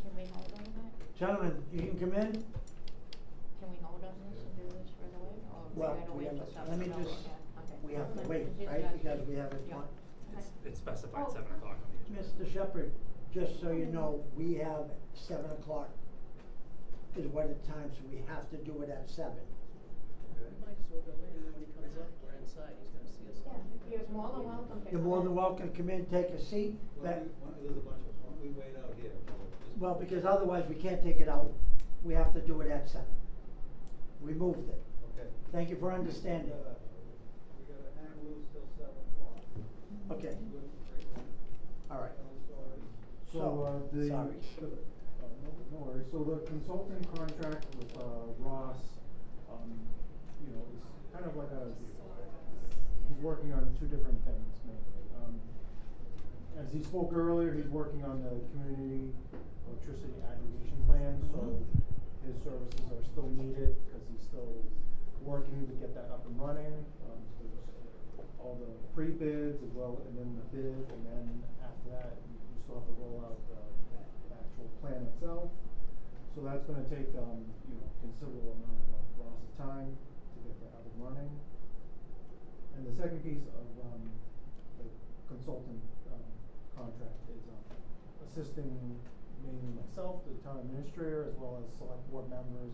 E: Can we hold on that?
B: Gentlemen, you can come in.
E: Can we hold on this and do this right away, or we
B: Well,
E: gotta
B: we
E: wait
B: have
E: till
B: to-
E: 7
B: let me
E: o'clock?
B: just-
E: Yeah, okay.
B: We have to
E: Let's
B: wait,
E: just
B: right,
E: ask
B: because
E: you.
B: we have it
E: Yeah.
B: on.
C: It's specified
E: Oh.
C: 7 o'clock on the agenda.
B: Mr. Shepherd, just so you know, we have 7 o'clock is what the time, so we have to do it at 7.
J: Might as well go in, and then when he comes up, we're inside, he's gonna see us.
E: Yeah, you're more than welcome to.
B: You're more than welcome to come in, take a seat. That-
K: There's a bunch of us, why don't we wait out here?
B: Well, because otherwise we can't take it out. We have to do it at 7. We moved it.
K: Okay.
B: Thank you for understanding.
K: We gotta hang loose till 7 o'clock.
B: Okay, all right.
A: So,
B: sorry.
A: No worries, so the consulting contract with, Ross, you know, is kind of like he's working on 2 different things mainly. As he spoke earlier, he's working on the community electricity aggregation plan, so his services are still needed, because he's still working to get that up and running. So there's all the pre-bids as well, and then the bid, and then after that, you still have to roll out the actual plan itself. So that's gonna take, you know, considerable amount of Ross's time to get that up and running. And the second piece of, the consultant, contract is, assisting mainly myself, the town administrator, as well as select board members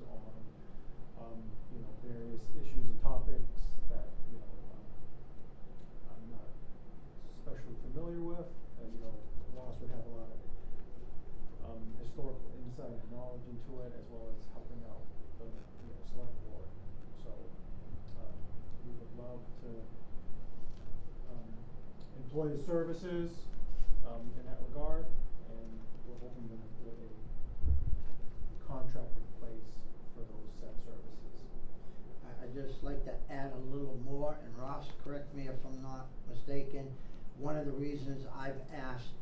A: on, you know, various issues and topics that, you know, I'm not especially familiar with, and, you know, Ross would have a lot of, historical insight and knowledge into it, as well as helping out the, you know, select board. So, we would love to, employ his services, in that regard, and we're hoping to put a contract in place for those said services.
B: I'd just like to add a little more, and Ross, correct me if I'm not mistaken, one of the reasons I've asked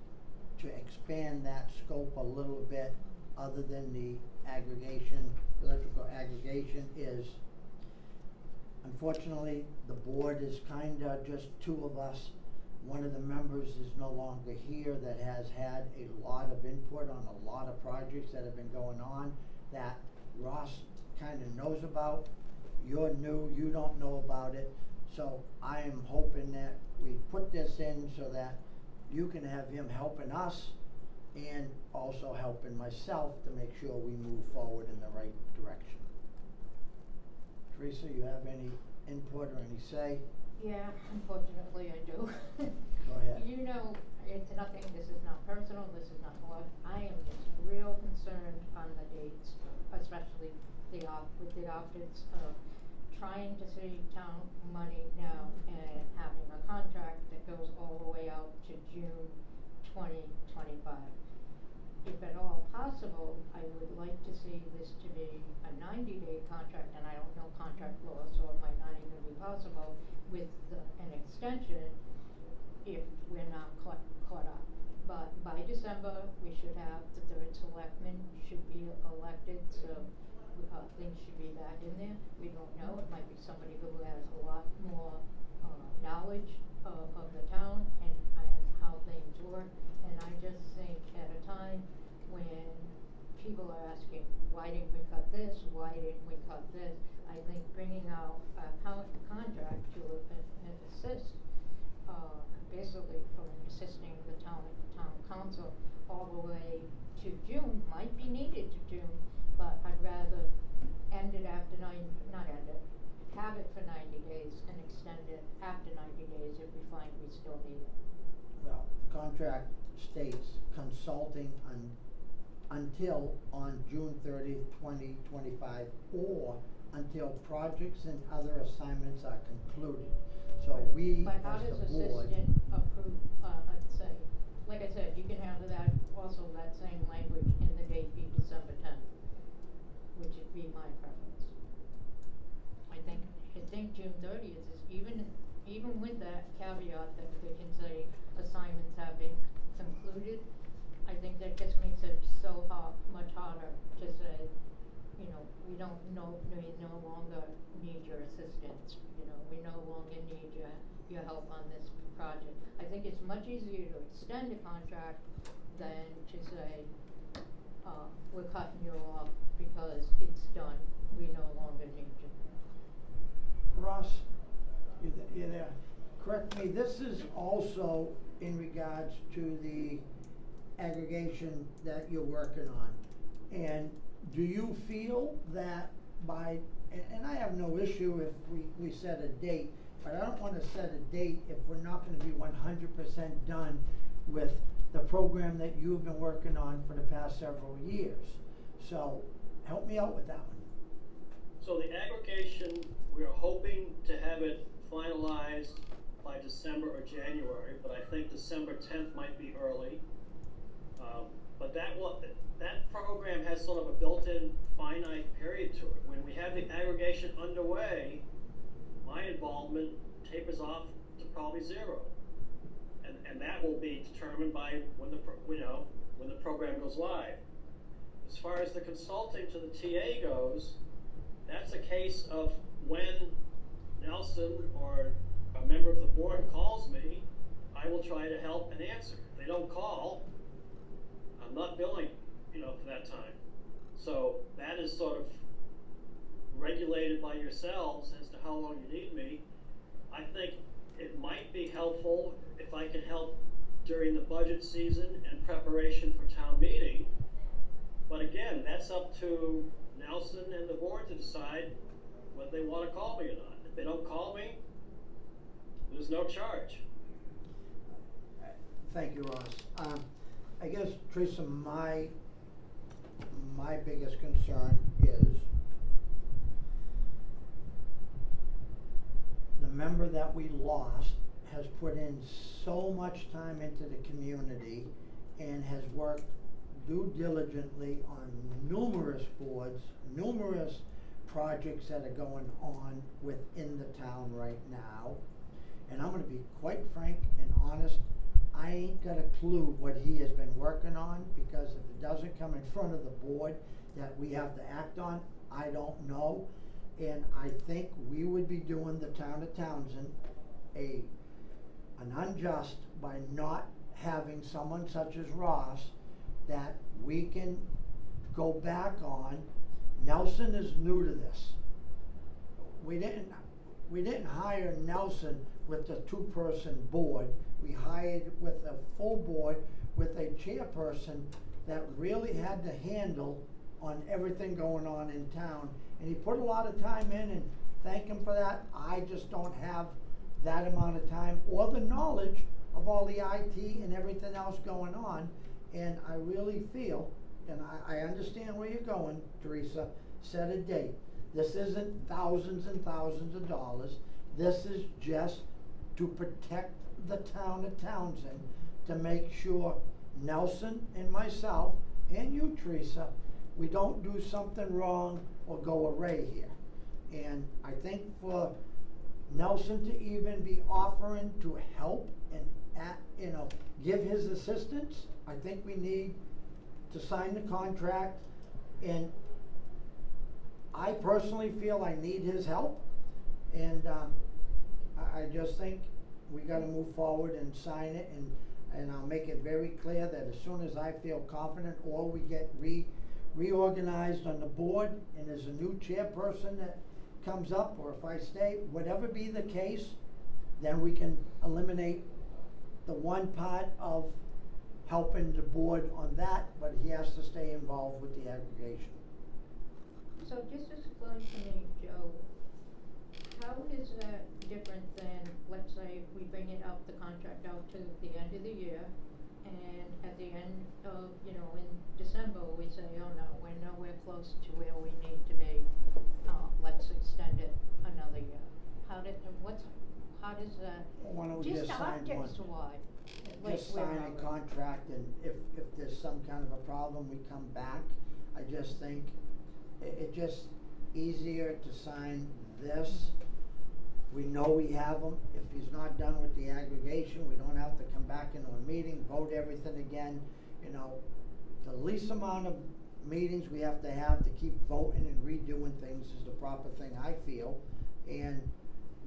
B: to expand that scope a little bit, other than the aggregation, electrical aggregation, is unfortunately, the board is kinda just 2 of us. One of the members is no longer here that has had a lot of input on a lot of projects that have been going on that Ross kinda knows about. You're new, you don't know about it, so I am hoping that we put this in so that you can have him helping us and also helping myself to make sure we move forward in the right direction. Teresa, you have any input or any say?
E: Yeah, unfortunately I do.
B: Go ahead.
E: You know, it's nothing, this is not personal, this is not what, I am just real concerned on the dates, especially with the optics of trying to save town money now and having a contract that goes all the way out to June 2025. If at all possible, I would like to see this to be a 90-day contract, and I don't know contract law, so it might not even be possible with an extension if we're not caught up. But by December, we should have the third selectman should be elected, so things should be back in there. We don't know, it might be somebody who has a lot more knowledge of the town and how things work. And I just think at a time when people are asking, why didn't we cut this, why didn't we cut this, I think bringing out a contract to assist, basically from assisting the town council all the way to June might be needed to June, but I'd rather end it after have it for 90 days and extend it after 90 days if we find we still need it.
B: Well, the contract states consulting until on June 30th, 2025, or until projects and other assignments are concluded. So we,
E: but how
B: as
E: does
B: the board,
E: assistant approve, I'd say, like I said, you can have that, also that same language in the date be December 10th, which would be my preference. I think June 30th is even with that caveat that they can say assignments have been concluded, I think that just makes it so much harder to say, you know, we no longer need your assistance, you know, we no longer need your help on this project. I think it's much easier to extend a contract than to say, we're cutting you off because it's done, we no longer need you.
B: Ross, you there? Correct me, this is also in regards to the aggregation that you're working on. And do you feel that by, and I have no issue if we set a date, but I don't wanna set a date if we're not gonna be 100% done with the program that you've been working on for the past several years. So, help me out with that one.
H: So the aggregation, we're hoping to have it finalized by December or January, but I think December 10th might be early. But that program has sort of a built-in finite period to it. When we have the aggregation underway, my involvement tapers off to probably 0. And that will be determined by when the program goes live. As far as the consulting to the TA goes, that's a case of when Nelson or a member of the board calls me, I will try to help and answer. If they don't call, I'm not billing, for that time. So that is sort of regulated by yourselves as to how long you need me. I think it might be helpful if I can help during the budget season and preparation for town meeting. But again, that's up to Nelson and the board to decide whether they want to call me or not. If they don't call me, there's no charge.
B: Thank you, Ross. I guess, Teresa, my biggest concern is the member that we lost has put in so much time into the community and has worked due diligently on numerous boards, numerous projects that are going on within the town right now. And I'm gonna be quite frank and honest, I ain't got a clue what he has been working on, because if it doesn't come in front of the board that we have to act on, I don't know. And I think we would be doing the town of Townsend an unjust by not having someone such as Ross that we can go back on. Nelson is new to this. We didn't hire Nelson with the 2-person board. We hired with a full board with a chairperson that really had the handle on everything going on in town. And he put a lot of time in, and thank him for that. I just don't have that amount of time or the knowledge of all the IT and everything else going on. And I really feel, and I understand where you're going, Teresa, set a date. This isn't thousands and thousands of dollars. This is just to protect the town of Townsend, to make sure Nelson and myself, and you, Teresa, we don't do something wrong or go array here. And I think for Nelson to even be offering to help and give his assistance, I think we need to sign the contract. And I personally feel I need his help, and I just think we gotta move forward and sign it, and I'll make it very clear that as soon as I feel confident, or we get reorganized on the board, and there's a new chairperson that comes up, or if I stay, whatever be the case, then we can eliminate the one part of helping the board on that, but he has to stay involved with the aggregation.
E: So just explain to me, Joe, how is that different than, let's say, we bring it out, the contract out to the end of the year, and at the end of, in December, we say, oh no, we're nowhere close to where we need to be, let's extend it another year. How does that,
B: Why don't we just sign one?
E: optics wise,
B: Just sign a contract, and if there's some kind of a problem, we come back. I just think it's just easier to sign this. We know we have him. If he's not done with the aggregation, we don't have to come back into a meeting, vote everything again. The least amount of meetings we have to keep voting and redoing things is the proper thing, I feel. And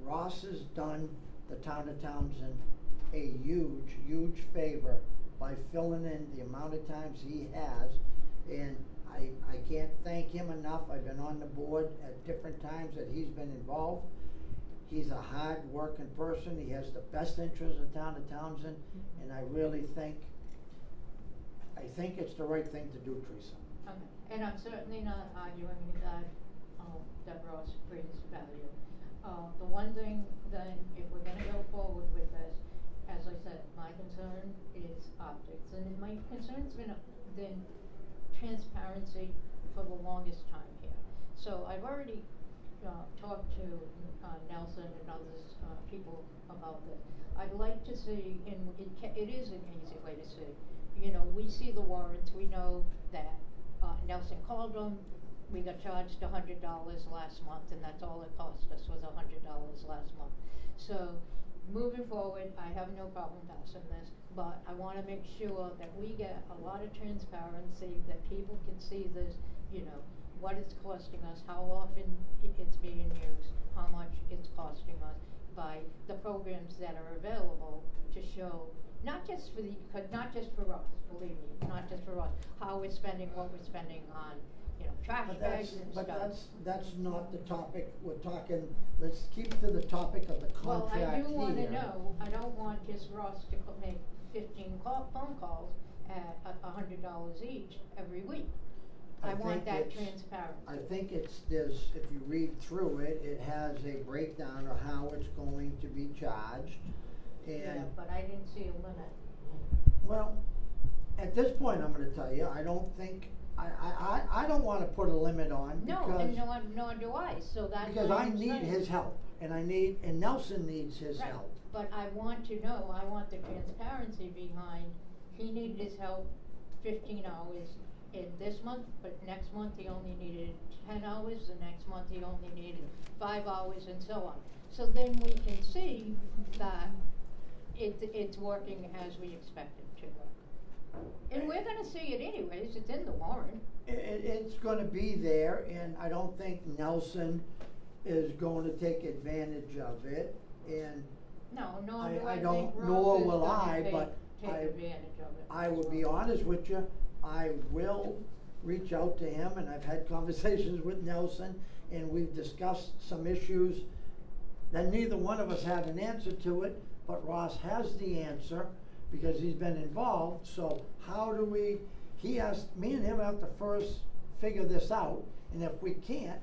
B: Ross has done the town of Townsend a huge, huge favor by filling in the amount of times he has. And I can't thank him enough. I've been on the board at different times that he's been involved. He's a hard-working person. He has the best interest of the town of Townsend, and I really think it's the right thing to do, Teresa.
E: Okay, and I'm certainly not arguing that Ross brings value. The one thing then, if we're gonna go forward with this, as I said, my concern is optics, and my concern's been transparency for the longest time here. So I've already talked to Nelson and others, people about this. I'd like to see, and it is an easy way to see, we see the warrants, we know that Nelson called them, we got charged $100 last month, and that's all it cost us, was $100 last month. So moving forward, I have no problem passing this, but I wanna make sure that we get a lot of transparency, that people can see this, what it's costing us, how often it's being used, how much it's costing us, by the programs that are available to show, not just for us, believe me, not just for us, how we're spending, what we're spending on, trash bags and stuff.
B: But that's not the topic we're talking. Let's keep to the topic of the contract here.
E: Well, I do wanna know, I don't want just Ross to make 15 phone calls at $100 each every week. I want that transparency.
B: I think if you read through it, it has a breakdown of how it's going to be charged.
E: Yeah, but I didn't see a limit.
B: Well, at this point, I'm gonna tell you, I don't think, I don't wanna put a limit on,
E: No,
B: because.
E: and nor do I, so that's
B: Because
E: what
B: I
E: I'm
B: need
E: saying.
B: his help, and Nelson needs his
E: Right,
B: help.
E: but I want to know, I want the transparency behind, he needed his help 15 hours in this month, but next month he only needed 10 hours, the next month he only needed 5 hours, and so on. So then we can see that it's working as we expect it to work. And we're gonna see it anyways, it's in the warrant.
B: It's gonna be there, and I don't think Nelson is going to take advantage of it, and
E: No, nor do
B: I
E: I
B: don't,
E: think
B: nor
E: Ross is
B: will
E: gonna
B: I,
E: take
B: but
E: advantage of it.
B: I will be honest with you, I will reach out to him, and I've had conversations with Nelson, and we've discussed some issues that neither one of us had an answer to it, but Ross has the answer, because he's been involved, so how do we, me and him have to first figure this out, and if we can't,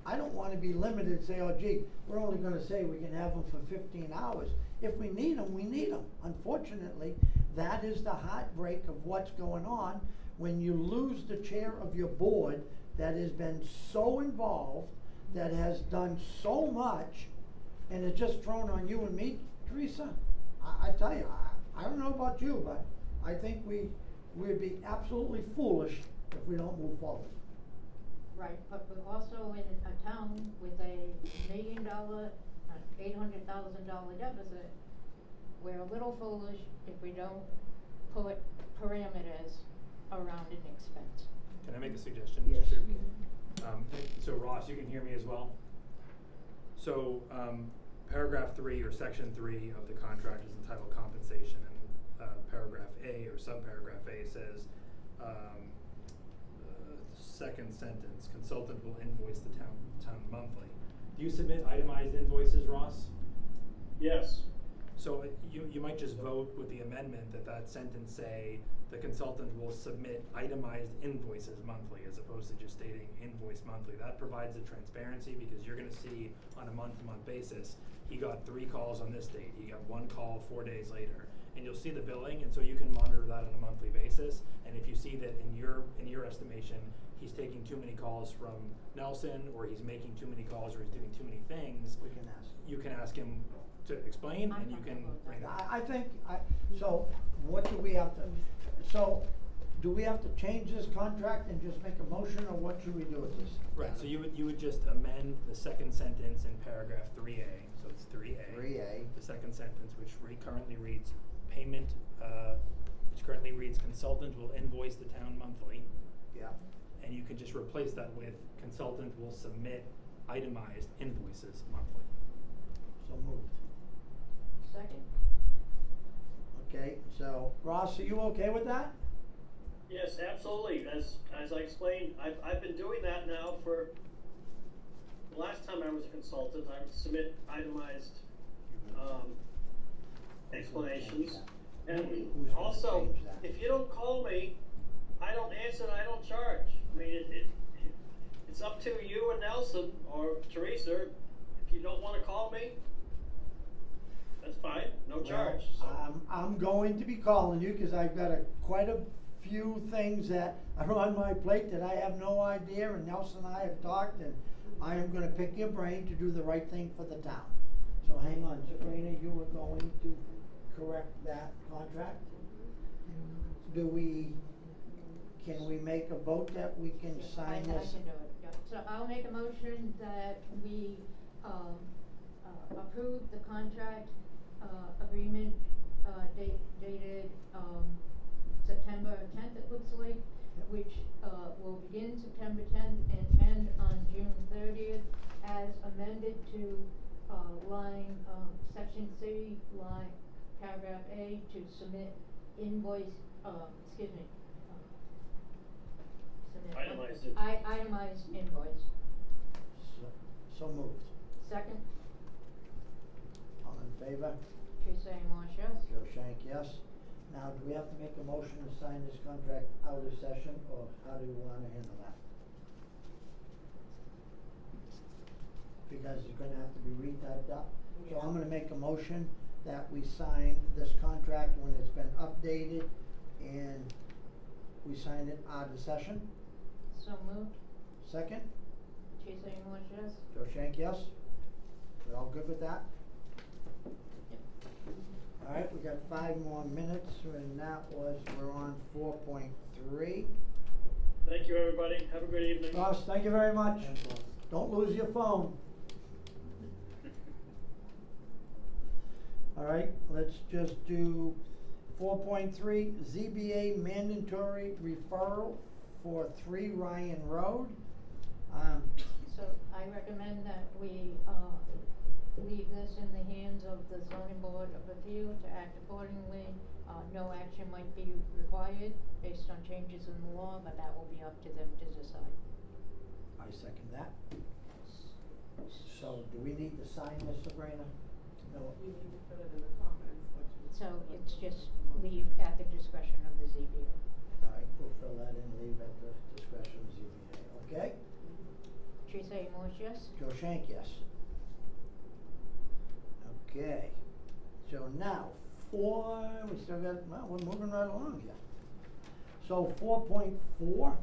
B: I don't wanna be limited, say, oh gee, we're only gonna say we can have them for 15 hours. If we need them, we need them. Unfortunately, that is the heartbreak of what's going on when you lose the chair of your board that has been so involved, that has done so much, and it's just thrown on you and me, Teresa. I tell you, I don't know about you, but I think we'd be absolutely foolish if we don't move forward.
E: Right, but we're also in a town with a $1 million, $800,000 deficit. We're a little foolish if we don't put parameters around an expense.
C: Can I make a suggestion?
B: Yes.
C: Mr. Chair? So Ross, you can hear me as well? So, paragraph 3 or section 3 of the contract is entitled compensation, and paragraph A or subparagraph A says, second sentence, consultant will invoice the town monthly. Do you submit itemized invoices, Ross?
H: Yes.
C: So you might just vote with the amendment that sentence say the consultant will submit itemized invoices monthly, as opposed to just stating invoice monthly. That provides the transparency, because you're gonna see on a month-to-month basis, he got 3 calls on this date, he got 1 call 4 days later, and you'll see the billing, and so you can monitor that on a monthly basis. And if you see that in your estimation, he's taking too many calls from Nelson, or he's making too many calls, or he's doing too many things,
B: We can ask.
C: you can ask him to explain, and you can bring that.
B: I think, so what do we have to, so do we have to change this contract and just make a motion, or what should we do with this?
C: Right, so you would just amend the second sentence in paragraph 3A, so it's 3A.
B: 3A.
C: The second sentence, which currently reads payment, which currently reads consultant will invoice the town monthly.
B: Yeah.
C: And you can just replace that with consultant will submit itemized invoices monthly.
B: So moved.
E: Second?
B: Okay, so Ross, are you okay with that?
H: Yes, absolutely. As I explained, I've been doing that now for, the last time I was a consultant, I would submit itemized, explanations. And
B: Who's gonna
H: also,
B: change that?
H: if you don't call me, I don't answer and I don't charge. I mean, it's up to you and Nelson or Teresa. If you don't wanna call me, that's fine, no charge. So.
B: I'm going to be calling you, cause I've got quite a few things that are on my plate that I have no idea, and Nelson and I have talked, and I am gonna pick your brain to do the right thing for the town. So hang on, Sabrina, you were going to correct that contract? Can we make a vote that we can sign this?
E: I can do it, yeah. So I'll make a motion that we, approve the contract, agreement, dated, September 10th, it looks like, which, will begin September 10th and end on June 30th, as amended to, line, section C, line, paragraph A, to submit invoice, excuse me, submit.
H: Itemized it.
E: Itemized invoice.
B: So moved.
E: Second,
B: All in favor?
E: Teresa A. Marsh, yes?
B: Joe Shank, yes. Now, do we have to make a motion to sign this contract out of session, or how do we wanna handle that? Because it's gonna have to be retyped up. So I'm gonna make a motion that we sign this contract when it's been updated, and we sign it out of session.
E: So moved.
B: Second,
E: Teresa A. Marsh, yes?
B: Joe Shank, yes? We all good with that?
E: Yep.
B: All right, we got 5 more minutes, and we're on 4.3.
H: Thank you, everybody. Have a good evening.
B: Ross, thank you very much. Don't lose your phone. All right, let's just do 4.3, ZBA mandatory referral for 3 Ryan Road.
E: So I recommend that we, leave this in the hands of the zoning board of appeal to act accordingly. No action might be required based on changes in the law, but that will be up to them to decide.
B: I second that. So do we need to sign this, Sabrina? No.
D: You need to put it in the comments, what you
E: So it's just leave at the discretion of the ZBA.
B: All right, we'll fill that in, leave at the discretion of ZBA, okay?
E: Teresa Moore, yes?
B: Joe Shank, yes. Okay, so now, we still got, well, we're moving right along here. So 4.4,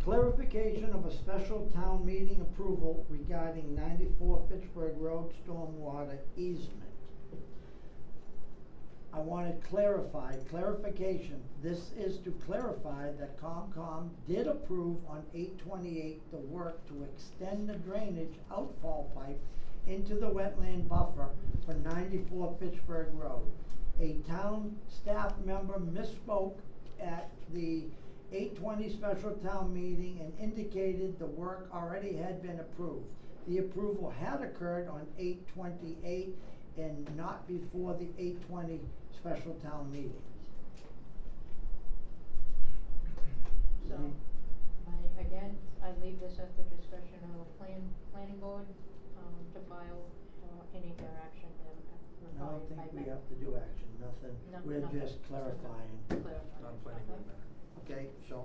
B: clarification of a special town meeting approval regarding 94 Fitchburg Road stormwater easement. I want to clarification. This is to clarify that COMCOM did approve on 8/28 the work to extend the drainage outfall pipe into the wetland buffer for 94 Fitchburg Road. A town staff member misspoke at the 8/20 special town meeting and indicated the work already had been approved. The approval had occurred on 8/28 and not before the 8/20 special town meeting.
E: So, I leave this at the discretion of planning board, to file, any other action that
B: I don't
E: required by
B: think we
E: me.
B: have to do action, nothing, we're
E: Nothing.
B: just clarifying.
E: Clarifying.
C: Non-planning board matter.
B: Okay, so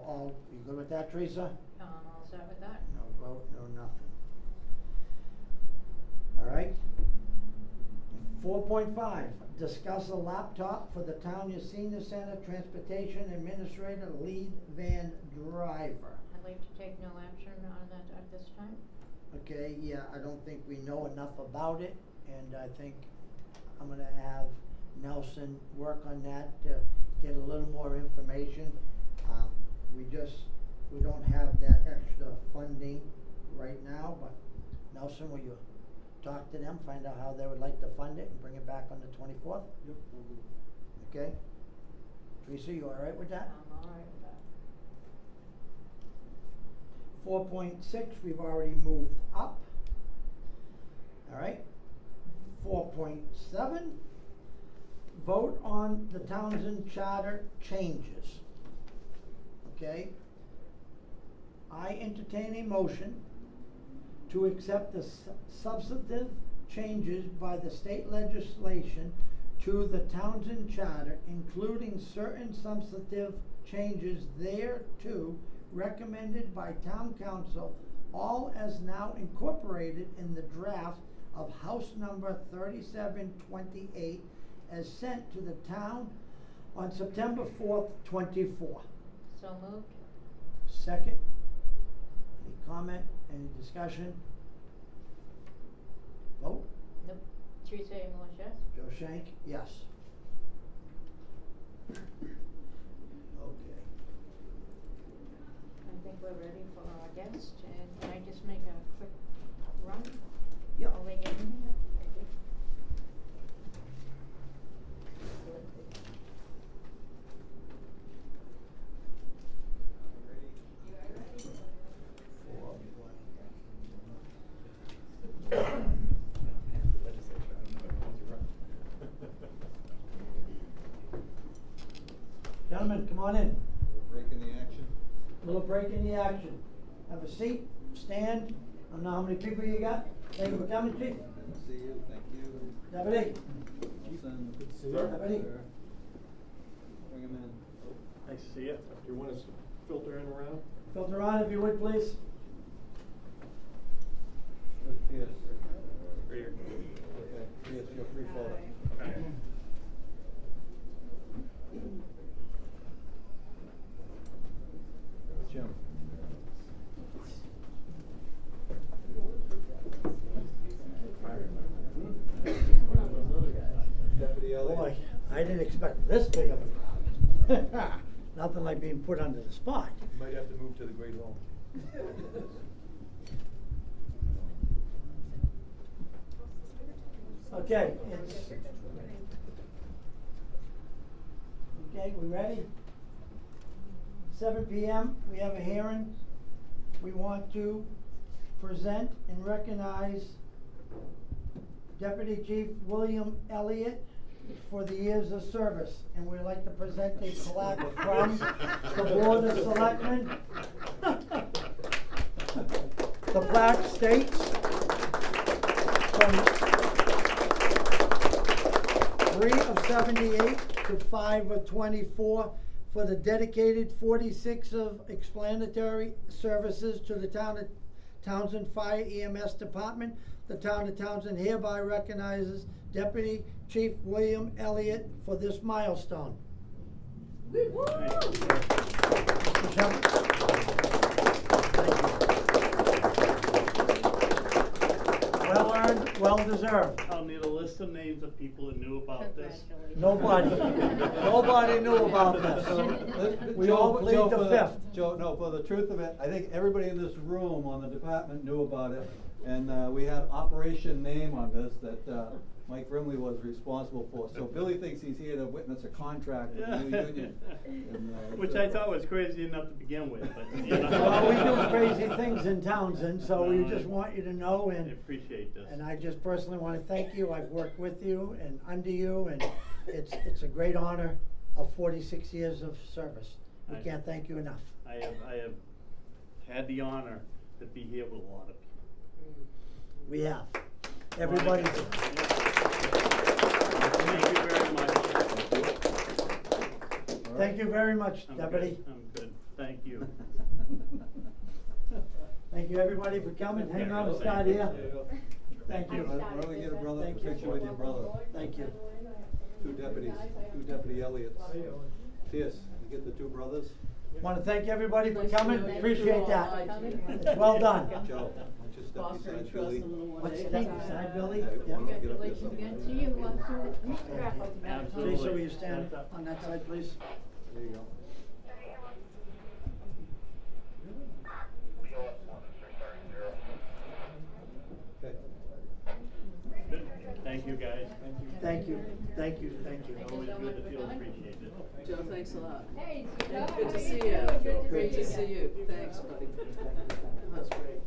B: you good with that, Teresa?
E: I'll start with that.
B: No vote, no nothing. All right. 4.5, discuss a laptop for the town senior center transportation administrator lead van driver.
E: I'd like to take no action on that at this time.
B: Okay, yeah, I don't think we know enough about it, and I think I'm gonna have Nelson work on that to get a little more information. We don't have that extra funding right now, but Nelson, will you talk to them, find out how they would like to fund it and bring it back on the 24th?
A: Yep, we'll do.
B: Okay? Teresa, you all right with that?
E: I'm all right with that.
B: 4.6, we've already moved up. All right. 4.7, vote on the Townsend charter changes. Okay? I entertain a motion to accept the substantive changes by the state legislation to the Townsend charter, including certain substantive changes thereto recommended by town council, all as now incorporated in the draft of House number 3728 as sent to the town on September 4th, 24.
E: So moved?
B: Second. Any comment, any discussion? Vote?
E: Nope. Teresa Moore, yes?
B: Joe Shank, yes. Okay.
E: I think we're ready for our guest, and can I just make a quick run?
B: Yep.
E: I'll let you in here. Thank you.
B: Gentlemen, come on in.
K: Breaking the action.
B: Little break in the action. Have a seat, stand. I don't know how many people you got. Thank you for coming, Chief.
K: Good to see you, thank you.
B: Deputy.
K: Ethan, good to see
A: you.
B: Deputy.
K: Bring him in.
A: Nice to see you. Do you want us to filter in around?
B: Filter on if you would, please.
K: Where's Pierce?
C: Right here.
K: Okay, Pierce, you're free photo.
C: Okay.
K: Jim. Deputy Elliott.
B: Boy, I didn't expect this big of a crowd. Nothing like being put under the spot.
K: You might have to move to the great hall.
B: Okay, okay, we ready? 7 p.m., we have a hearing. We want to present and recognize Deputy Chief William Elliott for the years of service. And we'd like to present a plaque from the Board of Selectmen. The plaque states, from 3 of 78 to 5 of 24 for the dedicated 46 of explanatory services to the town of Townsend Fire EMS Department. The town of Townsend hereby recognizes Deputy Chief William Elliott for this milestone. Mr. Shepherd. Well earned, well deserved.
L: I'll need a list of names of people who knew about this.
B: Nobody, nobody knew about this. We all plead the fifth.
M: Joe, no, for the truth of it, I think everybody in this room on the department knew about it. And we had operation name on this that Mike Brimley was responsible for. So Billy thinks he's here to witness a contract with the new union. And,
L: Which I thought was crazy enough to begin with, but you know.
B: Well, we do crazy things in Townsend, so we just want you to know,
L: I
B: and
L: appreciate this.
B: and I just personally want to thank you. I've worked with you and under you, and it's a great honor of 46 years of service. We can't thank you enough.
L: I have had the honor to be here with a lot of people.
B: We have. Everybody.
L: Thank you very much.
B: Thank you very much,
L: I'm
B: Deputy.
L: good. I'm good. Thank you.
B: Thank you, everybody, for coming. Hang on, Scott here. Thank you.
M: Why don't we get a brother,
B: Thank you.
M: picture with your brother?
B: Thank you.
M: Two Deputy Elliots. Pierce, you get the two brothers?
B: Want to thank everybody for coming.
J: Thank you.
B: Appreciate that.
J: Thank you.
B: It's well done.
M: Joe, why don't you step
J: Foster
M: beside
J: trust
M: Billy?
J: a little one
B: What's
J: day.
B: that beside Billy?
M: Yeah,
B: Yeah.
M: why don't you get up there
E: Congratulations
M: somewhere?
E: again to you, you strap over that.
L: Absolutely.
B: Lisa, will you stand on that side, please?
M: There you go. Okay.
L: Good. Thank you, guys.
B: Thank you, thank you, thank you.
L: Always good to feel appreciated.
J: Joe, thanks a lot.
E: Hey,
J: And
E: Scott,
J: good
E: how
J: to
E: you
J: see you.
E: doing? Good to
J: Great to
E: see
J: see you. Thanks, buddy. That's great.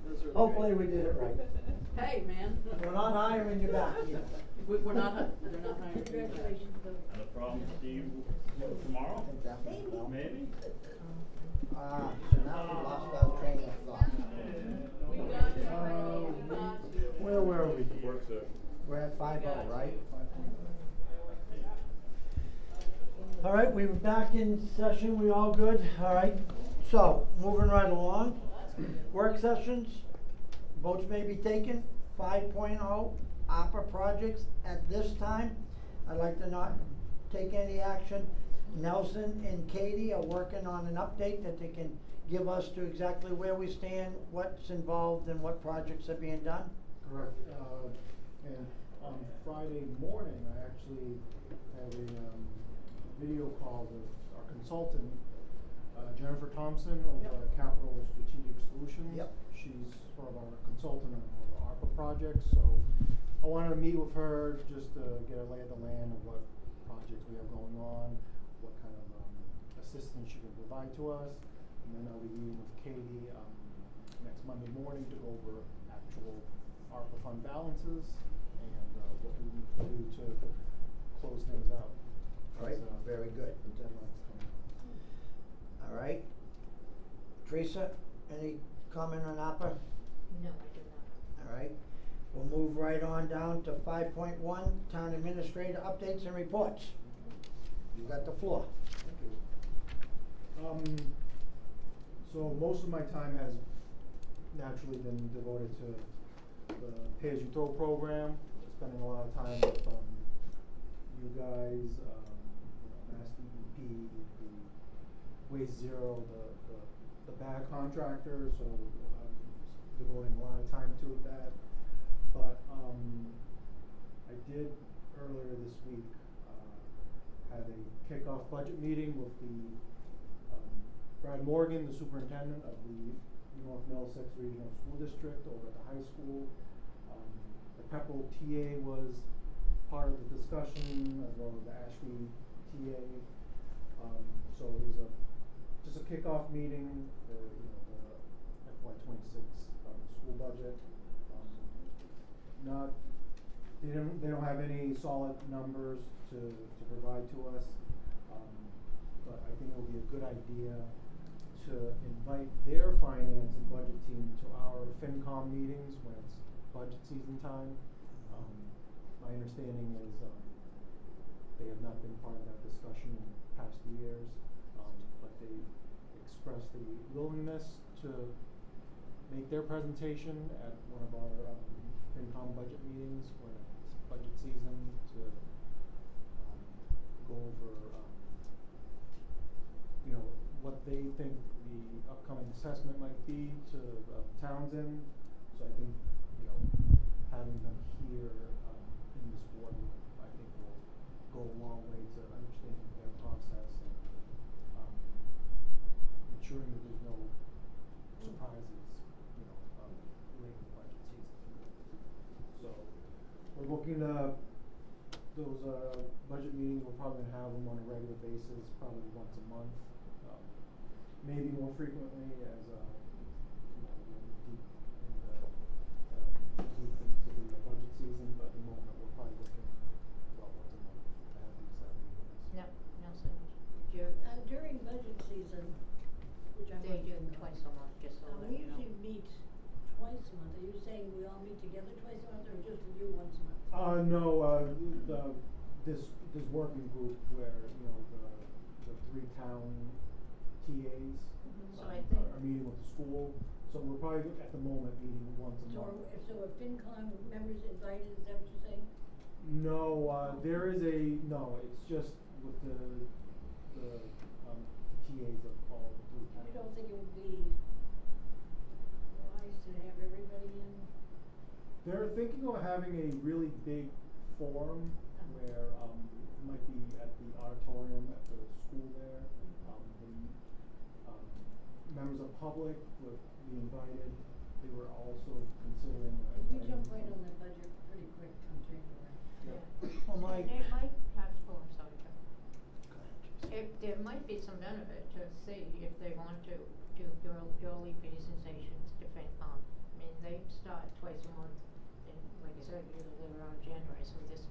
J: Those are
B: Hopefully
J: great.
B: we did it right.
J: Hey, man.
B: We're not hiring you back either.
J: We're not, they're not hiring me.
I: Congratulations, Bill.
L: Not a problem. See you tomorrow?
B: I think that was well.
L: Maybe?
B: So now we lost our train of thought.
J: We got it, Frankie. We got you.
B: Where were we? We're at 5-0, right? All right, we were back in session. We all good? All right. So, moving right along. Work sessions. Votes may be taken. 5.0 opera projects at this time. I'd like to not take any action. Nelson and Katie are working on an update that they can give us to exactly where we stand, what's involved, and what projects are being done.
A: Correct. And on Friday morning, I actually had a video call with our consultant, Jennifer Thompson of Capital Strategic Solutions.
B: Yep.
A: She's sort of our consultant on all the ARPA projects, so I wanted to meet with her just to get a lay of the land of what projects we have going on, what kind of assistance she can provide to us. And then I'll be meeting with Katie next Monday morning to go over actual ARPA fund balances and what we need to do to close things out.
B: All right, very good.
A: The deadline's coming.
B: All right. Teresa, any comment on APA?
E: No, I do not.
B: All right. We'll move right on down to 5.1, Town Administrator Updates and Reports. You got the floor.
A: Thank you. So most of my time has naturally been devoted to the pay-as-you-throw program, spending a lot of time with you guys, Mass DEP, the Waste Zero, the bag contractor, so I'm devoting a lot of time to that. But I did earlier this week have a kickoff budget meeting with the Brad Morgan, the superintendent of the North Middlesex Regional School District over at the high school. The Pepperell TA was part of the discussion, as well as the Ashby TA. So it was just a kickoff meeting for the FY26 school budget. They don't have any solid numbers to provide to us, but I think it would be a good idea to invite their finance and budget team to our FinCom meetings when it's budget season time. My understanding is They have not been part of that discussion in past years, but they expressed the willingness to make their presentation at one of our FinCom budget meetings when it's budget season to go over what they think the upcoming assessment might be to Townsend. So I think having them here in this board, I think will go a long way to understanding their process and ensuring that there's no surprises, late in the budget season. So we're looking those budget meetings. We're probably gonna have them on a regular basis, probably once a month, maybe more frequently as we're deep into the budget season. But at the moment, we're probably looking about once a month to have these meetings.
E: No, Nelson,
I: During budget season, which I'm.
E: they do twice a month, just so that
I: We
E: you know.
I: usually meet twice a month. Are you saying we all meet together twice a month or just you once a month?
A: No, this working group where, the 3 town TAs
E: So I think-
A: are meeting with the school. So we're probably at the moment meeting once a month.
I: So are FinCom members invited, is that what you're saying?
A: No, there is no, it's just with the TAs of all the 3 towns.
I: You don't think it would be wise to have everybody in?
A: They're thinking of having a really big forum where it might be at the auditorium at the school there. The members of public would be invited. They were also considering.
I: We jump right on the budget pretty quick come January.
A: Yeah.
B: Well, my.
E: They might have, I'm sorry, Chuck. There might be some benefit to see if they want to do early presentations to FinCom. I mean, they start twice a month, and like I said, usually around January, so there's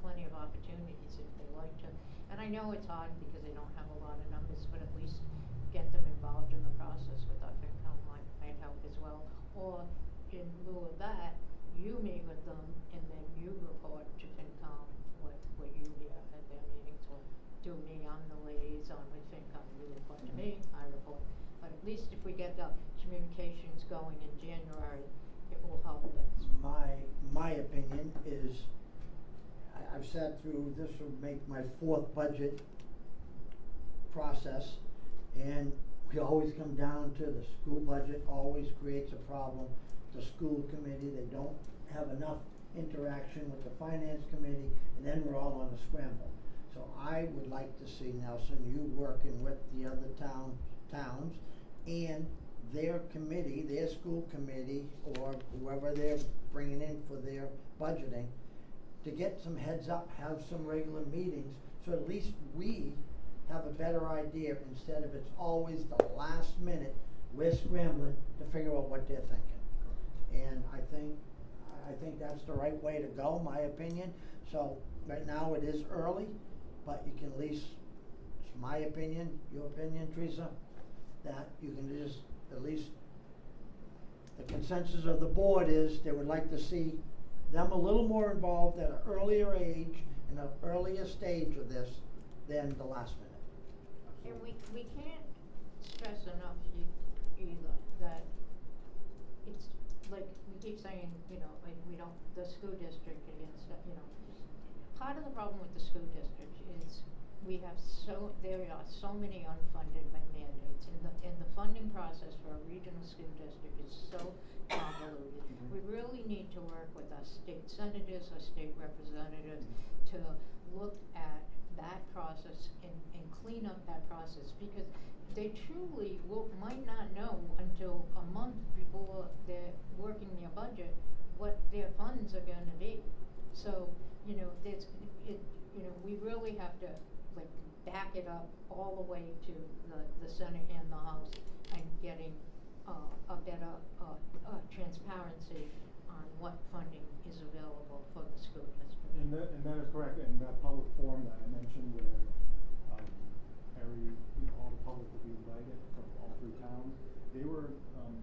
E: plenty of opportunities if they like to. And I know it's hard because they don't have a lot of numbers, but at least get them involved in the process with our FinCom might help as well. Or in lieu of that, you meet with them and then you report to FinCom what you hear at their meetings. Or do me, I'm the liaison with FinCom, you report to me, I report. But at least if we get the communications going in January, it will help us.
B: My opinion is, I've sat through, this will make my 4th budget process, and we always come down to the school budget always creates a problem. The school committee, they don't have enough interaction with the finance committee, and then we're all on a scramble. So I would like to see, Nelson, you working with the other towns and their committee, their school committee, or whoever they're bringing in for their budgeting, to get some heads up, have some regular meetings, so at least we have a better idea instead of it's always the last minute, we're scrambling to figure out what they're thinking. And I think that's the right way to go, my opinion. So right now it is early, but you can at least, it's my opinion, your opinion, Teresa, that you can just, at least, the consensus of the board is they would like to see them a little more involved at an earlier age, in an earlier stage of this than the last minute.
E: And we can't stress enough either that it's like we keep saying, like we don't, the school district against, part of the problem with the school district is there are so many unfunded mandates, and the funding process for a regional school district is so convoluted. We really need to work with our state senators, our state representatives to look at that process and clean up that process, because they truly might not know until a month before they're working their budget what their funds are gonna be. So, we really have to back it up all the way to the Senate and the House and getting a better transparency on what funding is available for the school district.
A: And that is correct. And that public forum that I mentioned, where all the public will be invited from all 3 towns, they were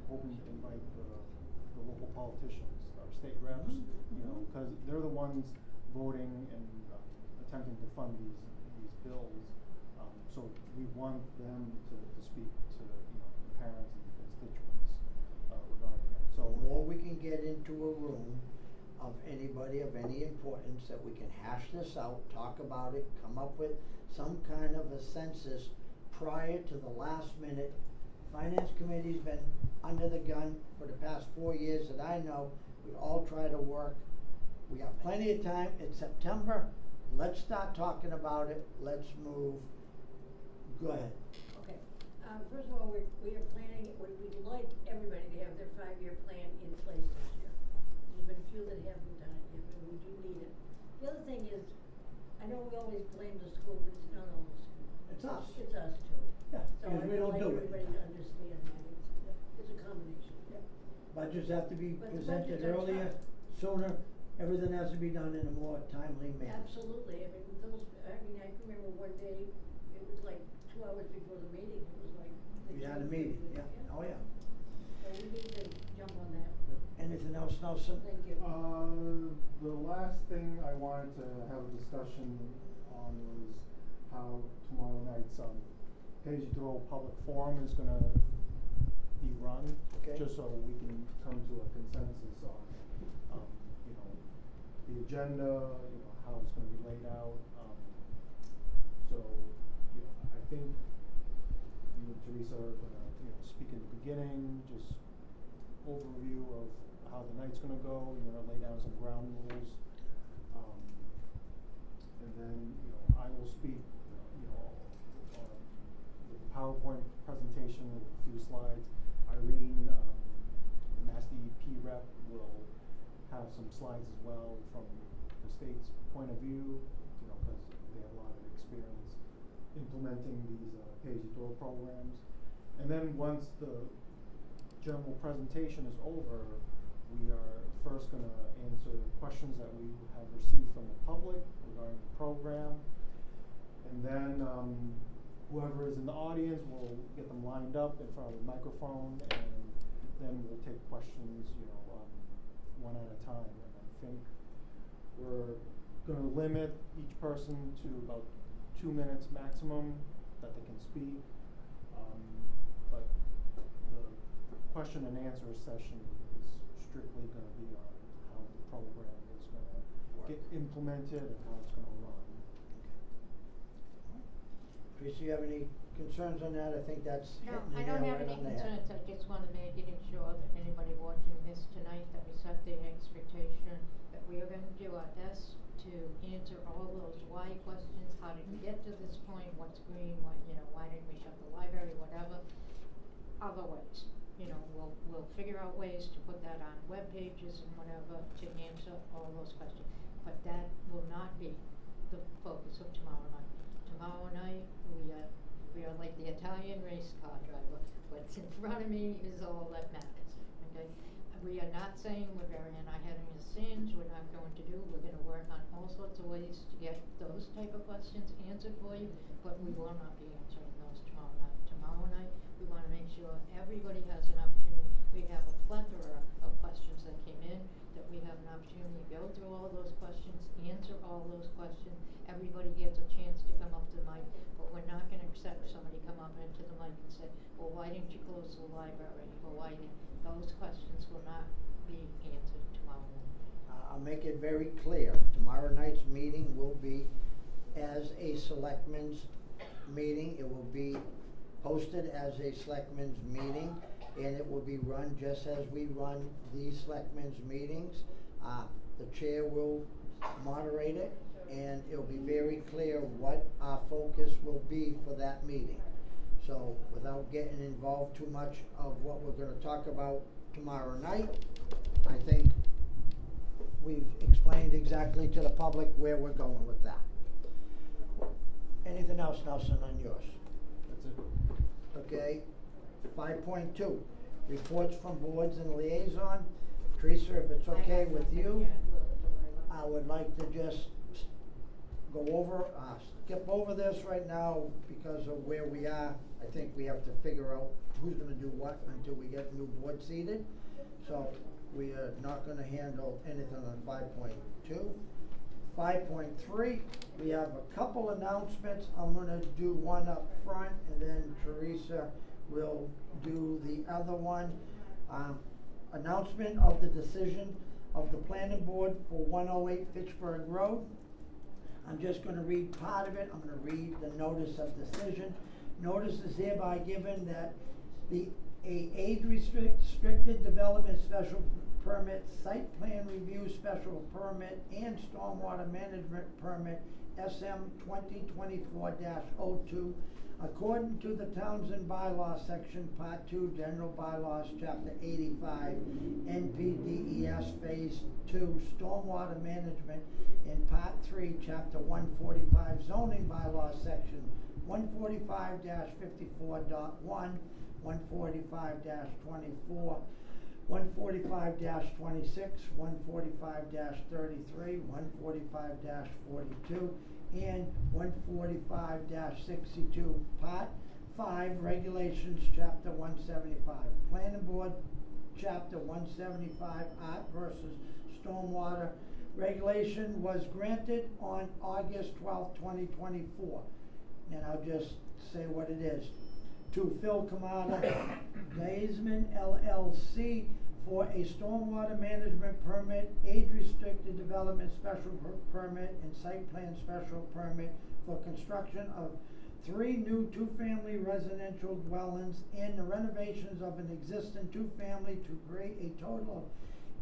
A: hoping to invite the local politicians, our state reps, because they're the ones voting and attempting to fund these bills. So we want them to speak to, you know, the parents and the constituents, regarding it, so.
B: The more we can get into a room of anybody of any importance, that we can hash this out, talk about it, come up with some kind of a census prior to the last minute. Finance committee's been under the gun for the past 4 years that I know. We all try to work. We got plenty of time. It's September. Let's start talking about it. Let's move. Go ahead.
I: Okay, first of all, we are planning, we'd like everybody to have their 5-year plan in place this year. There's been a few that haven't done it yet, but we do need it. The other thing is, I know we always blame the school, but it's not all the school.
B: It's us.
I: It's us too.
B: Yeah,
I: So
B: because
I: I
B: we
I: would
B: don't
I: like
B: do it.
I: everybody to understand that, it's a combination, yeah.
B: Budgets have to be
I: But the
B: presented
I: budgets are
B: earlier,
I: tough.
B: sooner. Everything has to be done in a more timely manner.
I: Absolutely, I can remember one day, it was like 2 hours before the meeting, it was like.
B: We had a meeting, yeah. Oh, yeah.
I: So we need to jump on that.
B: Anything else, Nelson?
I: Thank you.
A: The last thing I wanted to have a discussion on was how tomorrow night's, pay-as-you-throw public forum is gonna be run.
B: Okay.
A: Just so we can come to a consensus on, you know, the agenda, you know, how it's gonna be laid out. So, you know, I think you and Teresa are gonna, you know, speak in the beginning, just overview of how the night's gonna go, you're gonna lay down some ground rules. And then, you know, I will speak, you know, with a PowerPoint presentation with a few slides. Irene, the Mass DEP rep, will have some slides as well from the state's point of view, you know, because they have a lot of experience implementing these pay-as-you-throw programs. And then once the general presentation is over, we are first going to answer questions that we have received from the public regarding the program. And then whoever is in the audience, will get them lined up in front of the microphone, and then we'll take questions, you know, one at a time. And I think we're going to limit each person to about 2 minutes maximum that they can speak. But the question and answer session is strictly going to be on how the program is going to get implemented and how it's going to run.
B: Teresa, you have any concerns on that? I think that's
E: No,
B: hitting the
E: I don't
B: nail
E: have
B: right
E: any
B: on the head.
E: concerns, I just wanna make it ensure that anybody watching this tonight, that we set the expectation that we are gonna do our best to answer all those why questions, how did we get to this point, what's green, what, you know, why didn't we shut the library, whatever. Other ways, you know, we'll figure out ways to put that on web pages and whatever to answer all those questions. But that will not be the focus of tomorrow night. Tomorrow night, we are like the Italian race car driver. What's in front of me is all that matters, okay? We are not saying we're burying our head in the sands, we're not going to do, we're gonna work on all sorts of ways to get those type of questions answered for you, but we will not be answering those tomorrow night. Tomorrow night, we wanna make sure everybody has an opportunity. We have a plethora of questions that came in, that we have an opportunity to go through all those questions, answer all those questions. Everybody gets a chance to come up to the mic, but we're not gonna accept somebody come up into the mic and say, well, why didn't you close the library, or why didn't, those questions will not be answered tomorrow night.
B: I'll make it very clear, tomorrow night's meeting will be as a selectmen's meeting. It will be posted as a selectmen's meeting, and it will be run just as we run these selectmen's meetings. The chair will moderate it, and it'll be very clear what our focus will be for that meeting. So without getting involved too much of what we're gonna talk about tomorrow night, I think we've explained exactly to the public where we're going with that. Anything else, Nelson, on yours?
A: That's it.
B: Okay, 5.2, reports from boards and liaison. Teresa, if it's okay with you, I would like to just go over, skip over this right now because of where we are. I think we have to figure out who's gonna do what until we get new board seated. So we are not gonna handle anything on 5.2. 5.3, we have a couple announcements. I'm gonna do one up front, and then Teresa will do the other one. Announcement of the decision of the planning board for 108 Fitchburg Road. I'm just gonna read part of it. I'm gonna read the notice of decision. Notice is hereby given that a age restricted development special permit, site plan review special permit, and stormwater management permit, SM 2024-02, according to the Townsend bylaw section, part 2, general bylaws, chapter 85, NPDES phase 2, stormwater management, and part 3, chapter 145, zoning bylaws section 145-54.1, 145-24, 145-26, 145-33, 145-42, and 145-62, Part 5, Regulations, Chapter 175. Planning Board, Chapter 175, Art versus Stormwater Regulation was granted on August 12, 2024. And I'll just say what it is. To Phil Kamada, Gaisman LLC, for a stormwater management permit, age-restricted development special permit, and site plan special permit for construction of 3 new two-family residential dwellings and the renovations of an existing two-family to create a total of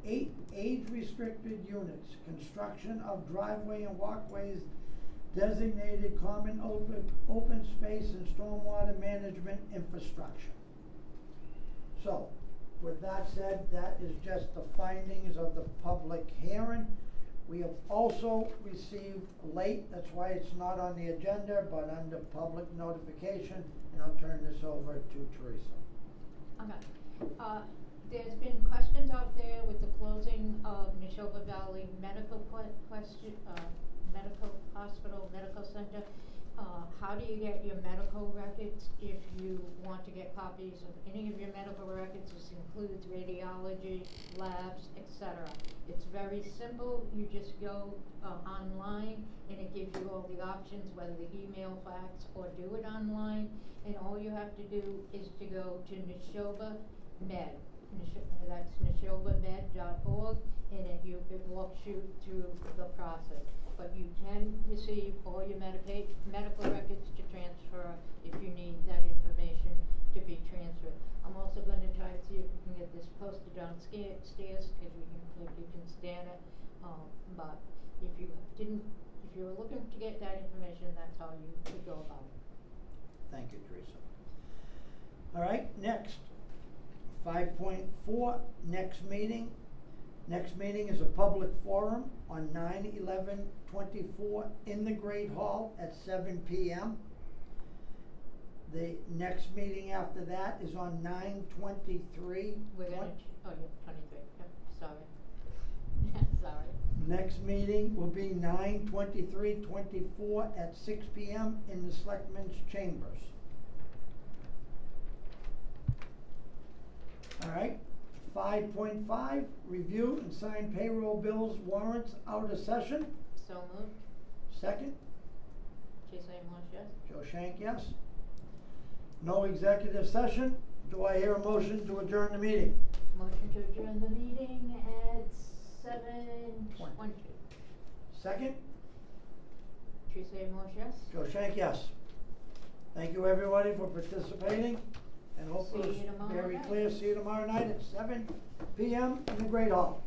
B: 8 age-restricted units, construction of driveway and walkways, designated common open space and stormwater management infrastructure. So, with that said, that is just the findings of the public hearing. We have also received late, that's why it's not on the agenda, but under public notification, and I'll turn this over to Teresa.
E: Okay. There's been questions out there with the closing of Neshoba Valley Medical Medical Hospital, Medical Center. How do you get your medical records if you want to get copies of any of your medical records? This includes radiology, labs, etc. It's very simple. You just go online and it gives you all the options, whether to email, fax, or do it online. And all you have to do is to go to Neshoba Med. That's neshobamed.org, and it walks you through the process. But you can receive all your medical records to transfer if you need that information to be transferred. I'm also going to try to see if we can get this posted downstairs because you can scan it. But if you were looking to get that information, that's how you could go about it.
B: Thank you, Teresa. All right, next. 5.4, next meeting. Next meeting is a public forum on 9/11/24 in the Great Hall at 7 p.m. The next meeting after that is on 9/23.
E: We're going to, 23, yep, sorry. Sorry.
B: Next meeting will be 9/23/24 at 6 p.m. in the Selectmen's Chambers. All right. 5.5, review and sign payroll bills, warrants out of session.
E: So moved.
B: Second.
E: Jason Marsh, yes.
B: Joe Shank, yes. No executive session. Do I hear a motion to adjourn the meeting?
E: Motion to adjourn the meeting at 7:20.
B: Second.
E: Teresa Marsh, yes.
B: Joe Shank, yes. Thank you, everybody, for participating. And hopefully
E: See you
B: it's
E: tomorrow
B: very
E: night.
B: clear. See you tomorrow night at 7 p.m. in the Great Hall.